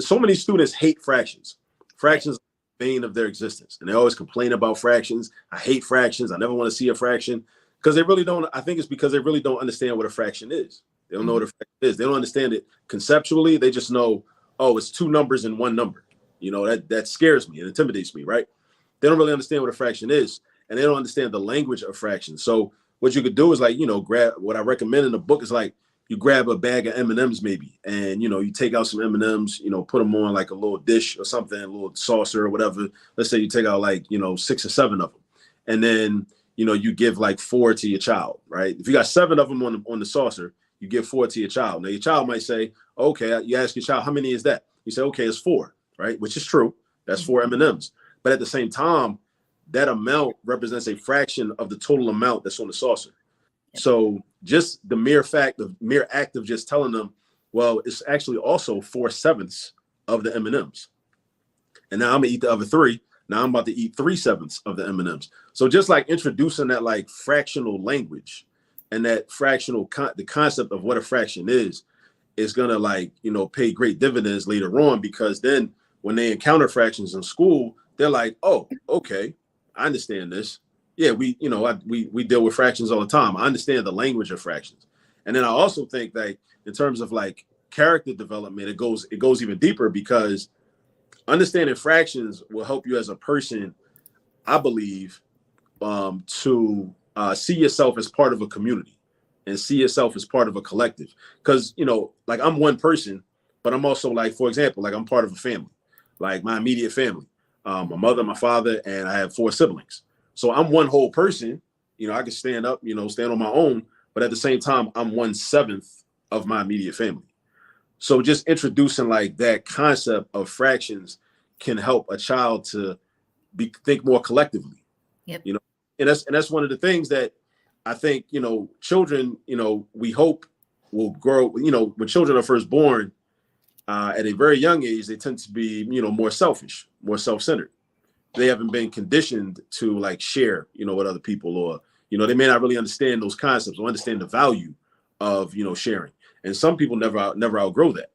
so many students hate fractions. Fractions are the bane of their existence, and they always complain about fractions. I hate fractions. I never want to see a fraction because they really don't. I think it's because they really don't understand what a fraction is. They don't know what a fraction is. They don't understand it conceptually. They just know, oh, it's 2 numbers and 1 number. That scares me. It intimidates me, right? They don't really understand what a fraction is, and they don't understand the language of fractions. So what you could do is like, grab what I recommend in the book is like, you grab a bag of M&Ms maybe, and, you take out some M&Ms, put them on like a little dish or something, a little saucer or whatever. Let's say you take out like, 6 or 7 of them. And then, you give like 4 to your child, right? If you got 7 of them on the saucer, you give 4 to your child. Now your child might say, okay, you ask your child, how many is that? You say, okay, it's 4, right? Which is true. That's 4 M&Ms. But at the same time, that amount represents a fraction of the total amount that's on the saucer. So just the mere act of just telling them, well, it's actually also 4/7 of the M&Ms. And now I'm gonna eat the other 3. Now I'm about to eat 3/7 of the M&Ms. So just like introducing that like fractional language and that fractional, the concept of what a fraction is gonna like, pay great dividends later on, because then when they encounter fractions in school, they're like, oh, okay, I understand this. Yeah, we deal with fractions all the time. I understand the language of fractions. And then I also think that in terms of like character development, it goes even deeper, because understanding fractions will help you as a person, I believe, to see yourself as part of a community and see yourself as part of a collective. Because, like I'm one person, but I'm also like, for example, like I'm part of a family, like my immediate family, my mother, my father, and I have 4 siblings. So I'm one whole person, I can stand up, stand on my own, but at the same time, I'm 1/7 of my immediate family. So just introducing like that concept of fractions can help a child to think more collectively. Yep. And that's one of the things that I think, children, we hope will grow, when children are first born, at a very young age, they tend to be, more selfish, more self-centered. They haven't been conditioned to like share, with other people, or, they may not really understand those concepts or understand the value of, sharing. And some people never outgrow that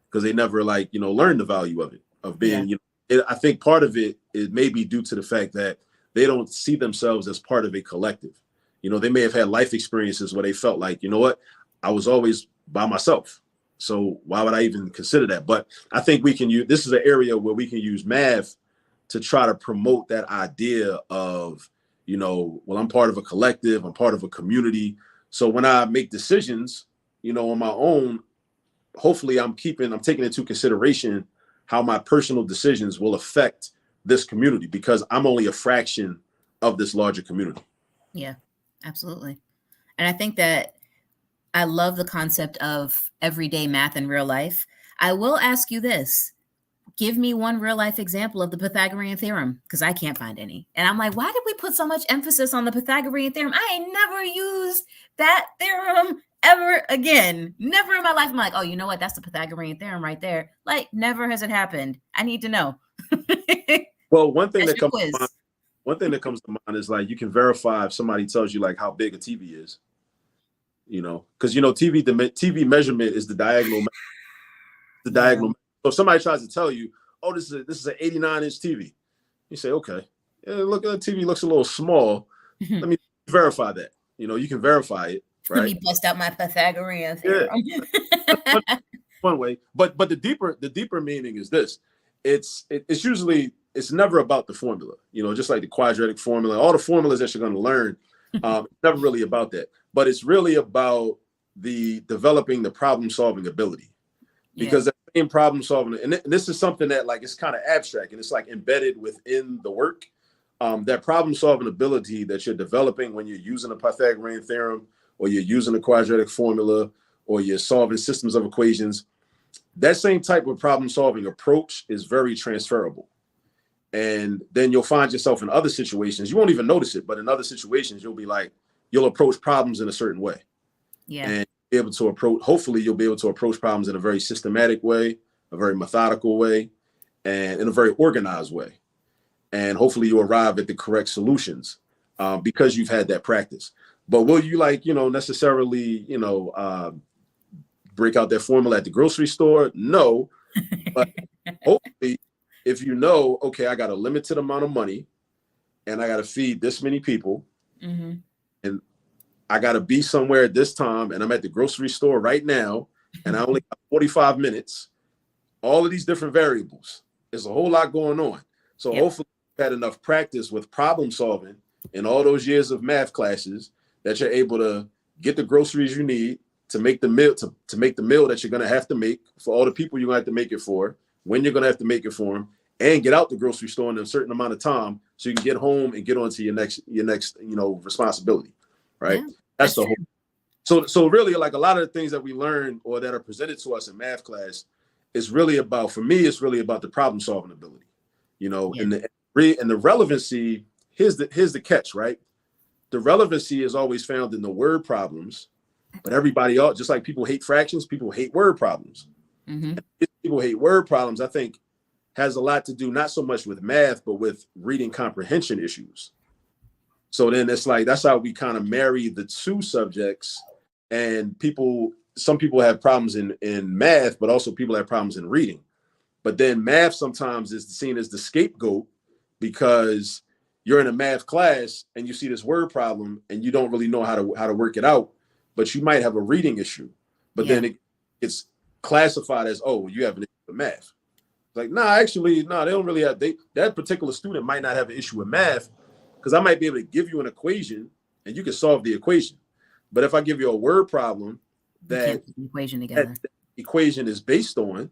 because they never like, learn the value of it, of being, I think part of it may be due to the fact that they don't see themselves as part of a collective. They may have had life experiences where they felt like, you know what, I was always by myself. So why would I even consider that? But I think this is an area where we can use math to try to promote that idea of, well, I'm part of a collective, I'm part of a community. So when I make decisions, on my own, hopefully I'm taking into consideration how my personal decisions will affect this community, because I'm only a fraction of this larger community. Yeah, absolutely. And I think that I love the concept of everyday math in real life. I will ask you this. Give me one real life example of the Pythagorean theorem, because I can't find any. And I'm like, why did we put so much emphasis on the Pythagorean theorem? I ain't never used that theorem ever again. Never in my life. I'm like, oh, you know what? That's the Pythagorean theorem right there. Like, never has it happened. I need to know. Well, one thing That's that your comes to mind, quiz. one thing that comes to mind is like you can verify if somebody tells you like how big a TV is. Because TV measurement is the Yeah. diagonal. So if somebody tries to tell you, oh, this is an 89-inch TV, you say, okay, yeah, look, the TV looks a little small. Let me verify that. You can verify it, Let right? me bust out my Pythagorean Yeah, theorem. one way. But the deeper meaning is this. It's never about the formula. Just like the quadratic formula, all the formulas that you're going to learn. It's never really about that. But it's really about developing the problem solving ability. Because that same problem solving, and this is something that like it's kind of abstract and it's like embedded within the work. That problem solving ability that you're developing when you're using a Pythagorean theorem or you're using a quadratic formula or you're solving systems of equations, that same type of problem solving approach is very transferable. And then you'll find yourself in other situations, you won't even notice it, but in other situations, you'll approach problems in a certain way. Yeah. And be able to hopefully you'll be able to approach problems in a very systematic way, a very methodical way, and in a very organized way. And hopefully you arrive at the correct solutions because you've had that practice. But will you necessarily, break out that formula at the grocery store? No. But hopefully if okay, I got a limited amount of money and I got to feed this many people and I got to be somewhere at this time and I'm at the grocery store right now and I only got 45 minutes, all of these different variables. There's a whole lot going on. So hopefully you've had enough practice with problem solving in all those years of math classes that you're able to get the groceries you need to make the meal, to make the meal that you're going to have to make for all the people you're going to have to make it for, when you're going to have to make it for them, and get out the grocery store in a certain amount of time so you can get home and get on to your next responsibility, right? Yeah, that's the whole. So really, like a lot of the things that we learn or that are presented to us in math class is really about, for me, it's really about the problem solving ability, and the relevancy. Here's the catch, right? The relevancy is always found in the word problems, but everybody else, just like people hate fractions, people hate word problems. People hate word problems, I think, has a lot to do not so much with math, but with reading comprehension issues. So then it's like, that's how we kind of marry the two subjects. And some people have problems in math, but also people have problems in reading. But then math sometimes is seen as the scapegoat because you're in a math class and you see this word problem and you don't really know how to work it out, but you might have a reading issue. But then it's classified as, oh, you have an issue with math. Like, they don't really have, that particular student might not have an issue with math because I might be able to give you an equation and you can solve the equation. But if I give you a word problem that the equation is based on,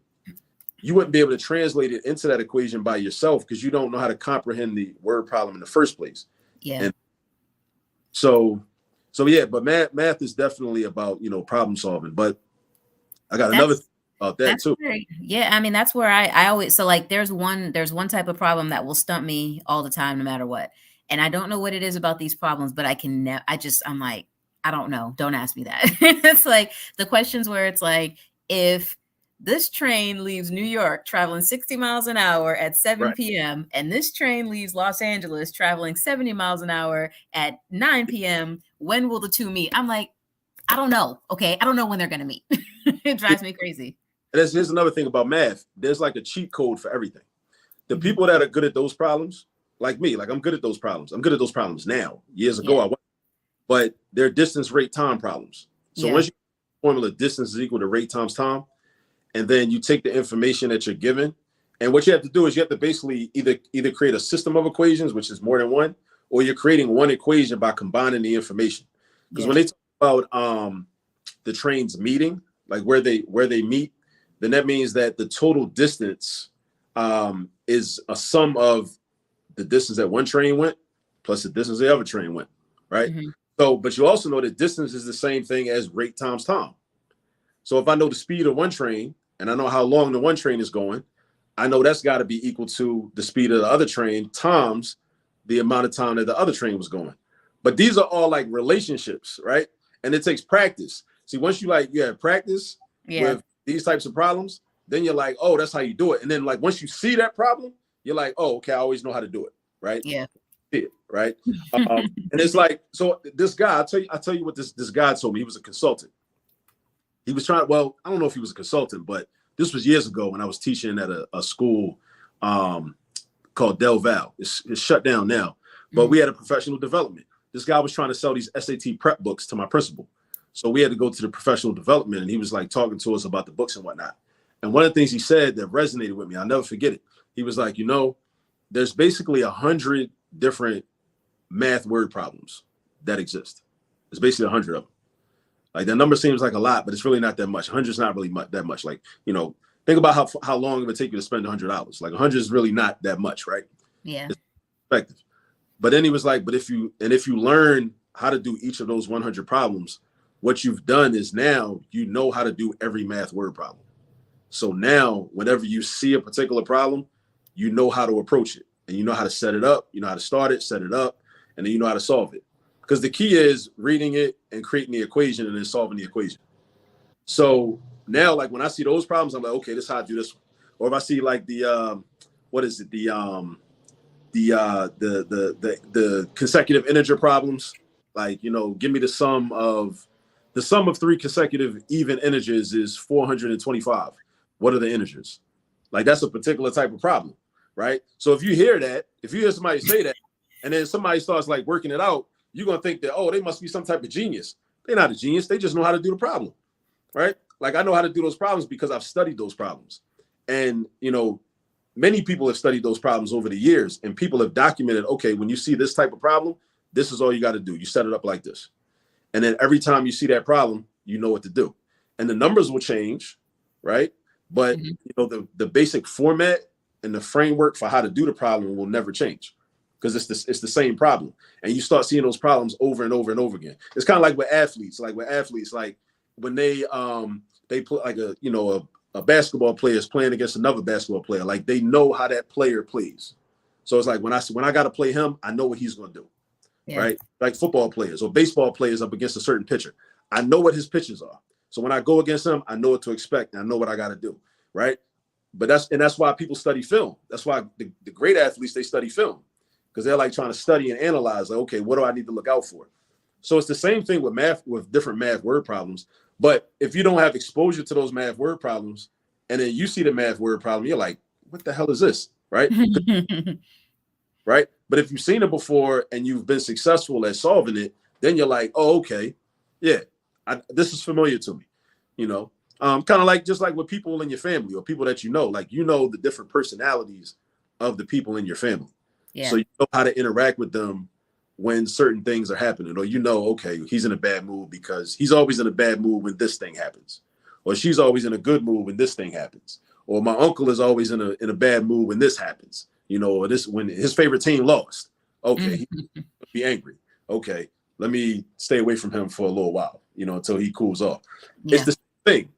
you wouldn't be able to translate it into that equation by yourself because you don't know how to comprehend the word problem in the first place. Yeah. And so yeah, but math is definitely about, problem solving. But I got another thing about that too. I mean, that's where I always, so like there's one type of problem that will stump me all the time, no matter what. And I don't know what it is about these problems, but I'm like, I don't know. Don't ask me that. It's like the questions where it's like, if this train leaves New York traveling 60 miles an hour at 7 p.m. and this train leaves Los Angeles traveling 70 miles an hour at 9 p.m., when will the two meet? I'm like, I don't know. Okay. I don't know when they're going to meet. It drives me crazy. Here's another thing about math. There's like a cheat code for everything. The people that are good at those problems, like me, like I'm good at those problems. I'm good at those problems now. Years ago, I wasn't. But they're distance, rate, time problems. So once you formula distance is equal to rate times time, and then you take the information that you're given, and what you have to do is you have to basically either create a system of equations, which is more than one, or you're creating one equation by combining the information. Because when they talk about the trains meeting, like where they meet, then that means that the total distance is a sum of the distance that one train went plus the distance the other train went, right? So, but you also know that distance is the same thing as rate times time. So if I know the speed of one train and I know how long the one train is going, I know that's got to be equal to the speed of the other train times the amount of time that the other train was going. But these are all like relationships, right? And it takes practice. See, once you have practice with these types of problems, then you're like, oh, that's how you do it. And then like once you see that problem, you're like, oh, okay, I always know how to do it, right? Yeah. Right. And it's like, so this guy, I tell you what this guy told me. He was a consultant. He was trying, well, I don't know if he was a consultant, but this was years ago when I was teaching at a school called Del Val. It's shut down now, but we had a professional development. This guy was trying to sell these SAT prep books to my principal. So we had to go to the professional development, and he was like talking to us about the books and whatnot. And one of the things he said that resonated with me, I'll never forget it. He was like, there's basically 100 different math word problems that exist. There's basically 100 of them. Like, that number seems like a lot, but it's really not that much. 100 is not really that much. Like, think about how long it would take you to spend $100. Like, 100 is really not that much, right? Yeah. It's effective. But then he was like, if you learn how to do each of those 100 problems, what you've done is now you know how to do every math word problem. So now whenever you see a particular problem, you know how to approach it, and you know how to set it up, you know how to start it, set it up, and then you know how to solve it. Because the key is reading it and creating the equation and then solving the equation. So now, like, when I see those problems, I'm like, okay, this is how I do this one. Or if I see like the consecutive integer problems, like, give me the sum of 3 consecutive even integers is 425. What are the integers? Like, that's a particular type of problem, right? So if you hear somebody say that, and then somebody starts like working it out, you're going to think that, oh, they must be some type of genius. They're not a genius. They just know how to do the problem, right? Like, I know how to do those problems because I've studied those problems. And, many people have studied those problems over the years, and people have documented, okay, when you see this type of problem, this is all you got to do. You set it up like this. And then every time you see that problem, you know what to do. And the numbers will change, right? But, the basic format and the framework for how to do the problem will never change, because it's the same problem. And you start seeing those problems over and over and over again. It's kind of like with athletes. Like when they put like a basketball player is playing against another basketball player, like, they know how that player plays. So it's like, when I got to play him, I know what he's going to do, right? Like football players or baseball players up against a certain pitcher, I know what his pitches are. So when I go against him, I know what to expect, and I know what I got to do, right? But that's why people study film. That's why the great athletes, they study film, because they're like trying to study and analyze, like, okay, what do I need to look out for? So it's the same thing with math, with different math word problems. But if you don't have exposure to those math word problems, and then you see the math word problem, you're like, what the hell is this? Right? Right? But if you've seen it before and you've been successful at solving it, then you're like, oh, okay, yeah, this is familiar to me. Kind of like, just like with people in your family or people that like, the different personalities of the people in your family. Yeah. So you know how to interact with them when certain things are happening, or okay, he's in a bad mood because he's always in a bad mood when this thing happens, or she's always in a good mood when this thing happens, or my uncle is always in a bad mood when this happens, or this when his favorite team lost. Okay, he'll be angry. Okay, let me stay away from him for a little while, until he cools off. Yeah. It's the same thing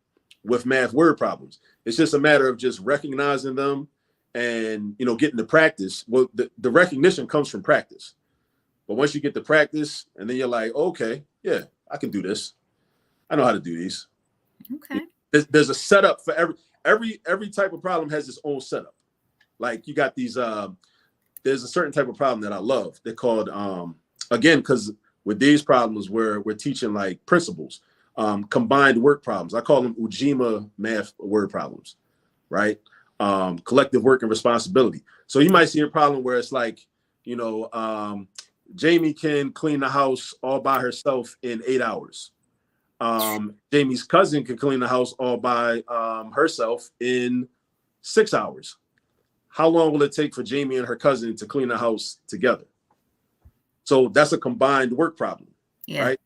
with math word problems. It's just a matter of just recognizing them and getting to practice. Well, the recognition comes from practice. But once you get to practice, and then you're like, okay, yeah, I can do this. I know how to do these. Okay. There's a setup for every type of problem has its own setup. Like, you got these, there's a certain type of problem that I love. They're called, again, because with these problems, we're teaching like principles, combined work problems. I call them Ujima math word problems, right? Collective work and responsibility. So you might see a problem where it's like, Jamie can clean the house all by herself in 8 hours. Jamie's cousin can clean the house all by herself in 6 hours. How long will it take for Jamie and her cousin to clean the house together? So that's a combined work problem, right?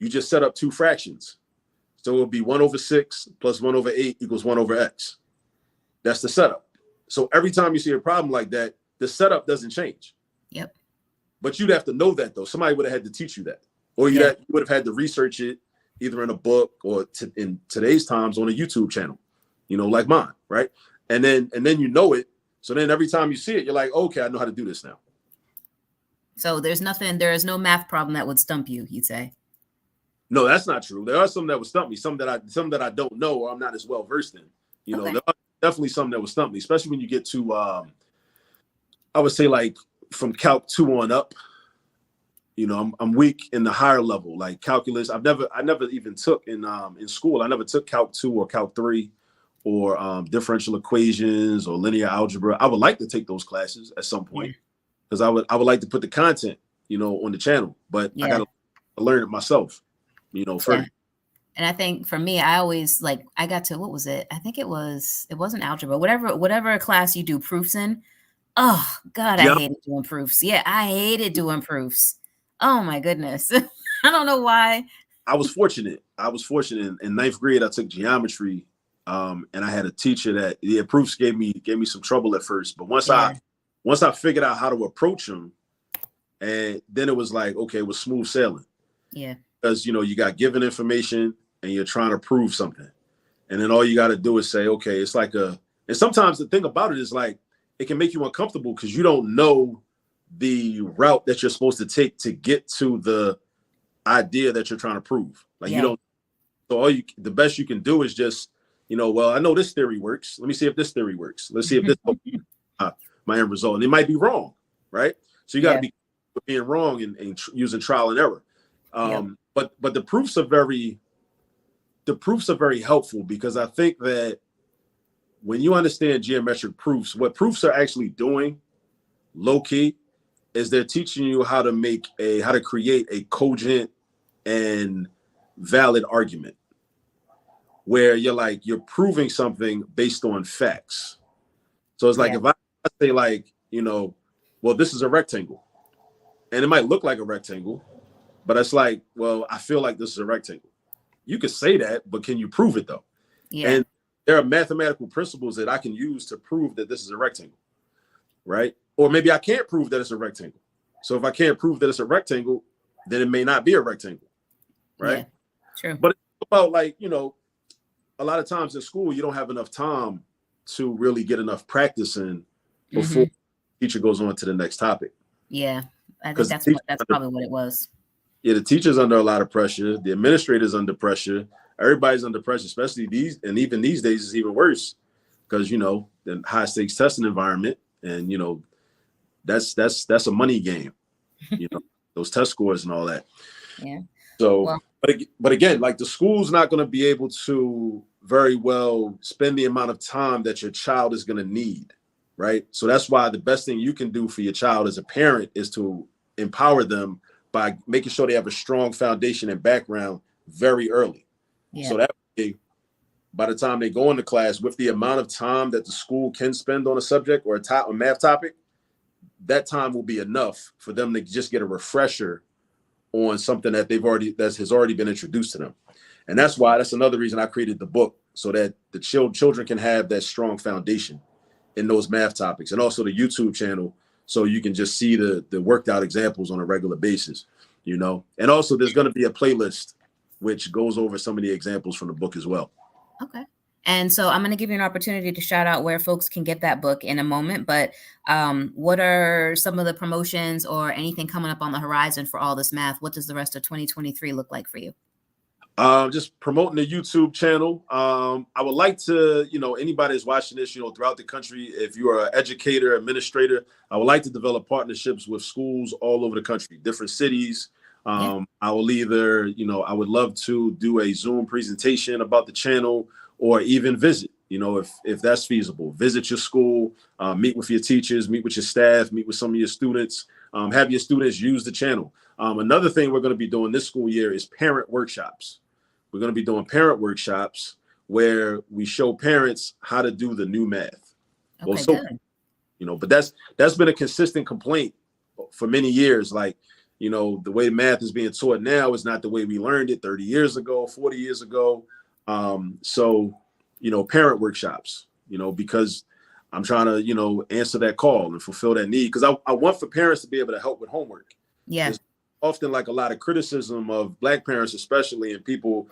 You just set up 2 fractions. So it'll be 1/6 plus 1/8 equals 1/x. That's the setup. So every time you see a problem like that, the setup doesn't change. Yep. But you'd have to know that, though. Somebody would have had to teach you that. Or you would have had to research it either in a book or in today's times on a YouTube channel, like mine, right? And then it. So then every time you see it, you're like, okay, I know how to do this now. So there is no math problem that would stump you, you'd say? No, that's not true. There are some that would stump me, some that I don't know or I'm not as well versed in. There are definitely some that would stump me, especially when you get to I would say like from Calc 2 on up. You know, I'm weak in the higher level, like calculus. I never even took in school. I never took Calc 2 or Calc 3 or differential equations or linear algebra. I would like to take those classes at some point because I would like to put the content, you know, on the channel, but I got to learn it myself, you know, first. And I think for me, I always like, I got to, what was it? I think it wasn't algebra, whatever class you do proofs in. Oh God, I hated doing proofs. Yeah, I hated doing proofs. Oh my goodness. I don't know why. I was fortunate. In ninth grade. I took geometry, and I had a teacher that proofs gave me some trouble at first. But once I figured out how to approach them, and then it was like, okay, it was smooth sailing. Yeah. Because, you know, you got given information and you're trying to prove something. And then all you got to do is say, okay, it's like and sometimes the thing about it is like, it can make you uncomfortable because you don't know the route that you're supposed to take to get to the idea that you're trying to prove. Like you don't, so the best you can do is just, you know, well, I know this theory works. Let me see if this theory works. Let's see if this my end result. And it might be wrong, right? So you got to be being wrong and using trial and error. But the proofs are very helpful because I think that when you understand geometric proofs, what proofs are actually doing, low key, is they're teaching you how to create a cogent and valid argument where you're proving something based on facts. So it's like if I say like, you know, well, this is a rectangle, and it might look like a rectangle, but it's like, well, I feel like this is a rectangle. You could say that, but can you prove it though? Yeah. And there are mathematical principles that I can use to prove that this is a rectangle, right? Or maybe I can't prove that it's a rectangle. So if I can't prove that it's a rectangle, then it may not be a rectangle, right? Yeah, true. But it's about like, you know, a lot of times in school, you don't have enough time to really get enough practice in before the teacher goes on to the next topic. Yeah, I think that's probably what it was. Yeah, the teacher's under a lot of pressure. The administrator's under pressure. Everybody's under pressure, especially even these days it's even worse because, you know, the high stakes testing environment and, you know, that's a money game, you know, those test scores and all that. Yeah. So, but again, like the school's not going to be able to very well spend the amount of time that your child is going to need. Right. So that's why the best thing you can do for your child as a parent is to empower them by making sure they have a strong foundation and background very early. Yeah. So that way, by the time they go into class, with the amount of time that the school can spend on a subject or a math topic, that time will be enough for them to just get a refresher on something that has already been introduced to them. And that's another reason I created the book, so that the children can have that strong foundation in those math topics, and also the YouTube channel, so you can just see the worked out examples on a regular basis, you know. And also there's going to be a playlist which goes over some of the examples from the book as well. Okay. And so I'm going to give you an opportunity to shout out where folks can get that book in a moment. But what are some of the promotions or anything coming up on the horizon for All This Math? What does the rest of 2023 look like for you? Just promoting the YouTube channel. I would like to, you know, anybody that's watching this, you know, throughout the country, if you are an educator, administrator, I would like to develop partnerships with schools all over the country, different cities. I will either, you know, I would love to do a Zoom presentation about the channel, or even visit, you know, if that's feasible. Visit your school, meet with your teachers, meet with your staff, meet with some of your students, have your students use the channel. Another thing we're going to be doing this school year is parent workshops. We're going to be doing parent workshops where we show parents how to do the new math. Okay, good. You know, but that's been a consistent complaint for many years. Like, you know, the way math is being taught now is not the way we learned it 30 years ago, 40 years ago. So, you know, parent workshops, you know, because I'm trying to, you know, answer that call and fulfill that need. Because I want for parents to be able to help with homework. Yeah. There's often like a lot of criticism of Black parents, especially, and people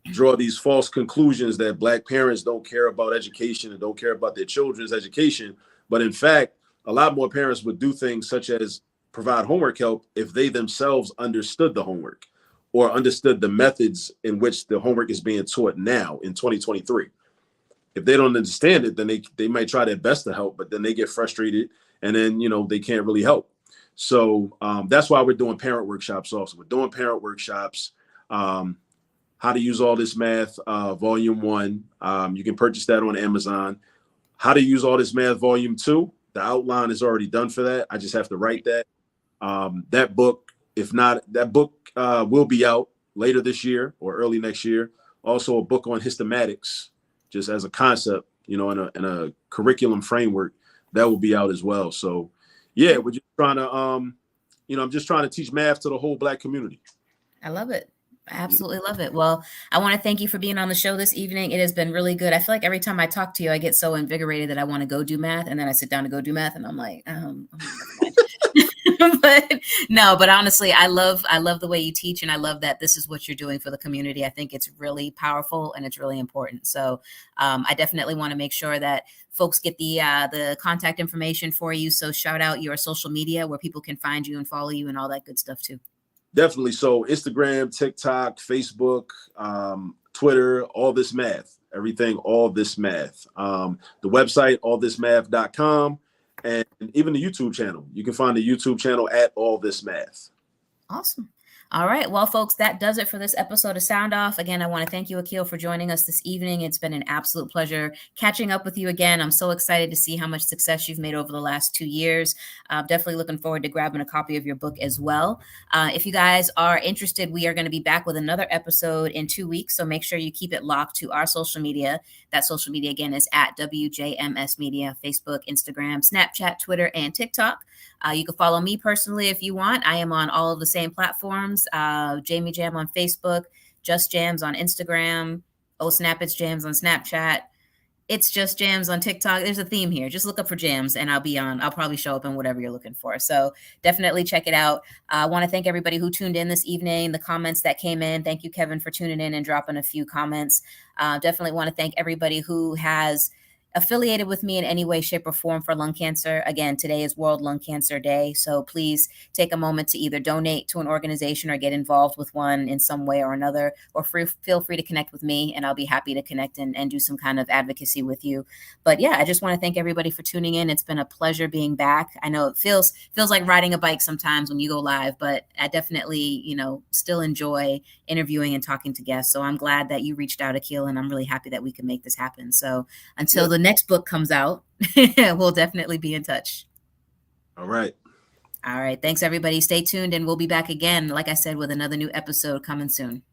draw these false conclusions that Black parents don't care about education and don't care about their children's education. But in fact, a lot more parents would do things such as provide homework help if they themselves understood the homework or understood the methods in which the homework is being taught now in 2023. If they don't understand it, then they might try their best to help, but then they get frustrated and then, you know, they can't really help. So that's why we're doing parent workshops also. We're doing parent workshops, how to use all this math, volume 1. You can purchase that on Amazon. How to use all this math, volume 2. The outline is already done for that. I just have to write that. That book, if not, that book will be out later this year or early next year. Also a book on hystematics, just as a concept, you know, in a curriculum framework, that will be out as well. So yeah, we're just trying to, you know, I'm just trying to teach math to the whole Black community. I love it. I absolutely love it. Well, I want to thank you for being on the show this evening. It has been really good. I feel like every time I talk to you, I get so invigorated that I want to go do math. And then I sit down to go do math and I'm like, but honestly, I love the way you teach, and I love that this is what you're doing for the community. I think it's really powerful and it's really important. So I definitely want to make sure that folks get the contact information for you. So shout out your social media where people can find you and follow you and all that good stuff too. Definitely. So Instagram, TikTok, Facebook, Twitter, All This Math, everything, All This Math. The website, allthismath.com, and even the YouTube channel. You can find the YouTube channel at All This Math. Awesome. All right. Well, folks, that does it for this episode of Sound Off. Again, I want to thank you, Akil, for joining us this evening. It's been an absolute pleasure catching up with you again. I'm so excited to see how much success you've made over the last 2 years. Definitely looking forward to grabbing a copy of your book as well. If you guys are interested, we are going to be back with another episode in 2 weeks. So make sure you keep it locked to our social media. That social media, again, is at WJMS Media, Facebook, Instagram, Snapchat, Twitter, and TikTok. You can follow me personally if you want. I am on all of the same platforms. Jamie Jam on Facebook, Just Jams on Instagram, Oh Snap It's Jams on Snapchat. It's Just Jams on TikTok. There's a theme here. Just look up for Jams and I'll probably show up in whatever you're looking for. So definitely check it out. I want to thank everybody who tuned in this evening, the comments that came in. Thank you, Kevin, for tuning in and dropping a few comments. Definitely want to thank everybody who has affiliated with me in any way, shape, or form for lung cancer. Again, today is World Lung Cancer Day. So please take a moment to either donate to an organization or get involved with one in some way or another, or feel free to connect with me and I'll be happy to connect and do some kind of advocacy with you. But yeah, I just want to thank everybody for tuning in. It's been a pleasure being back. I know it feels like riding a bike sometimes when you go live, but I definitely, still enjoy interviewing and talking to guests. So I'm glad that you reached out, Akil, and I'm really happy that we can make this happen. So until the next book comes out, we'll definitely be in touch. All right. Thanks, everybody. Stay tuned, and we'll be back again, like I said, with another new episode coming soon.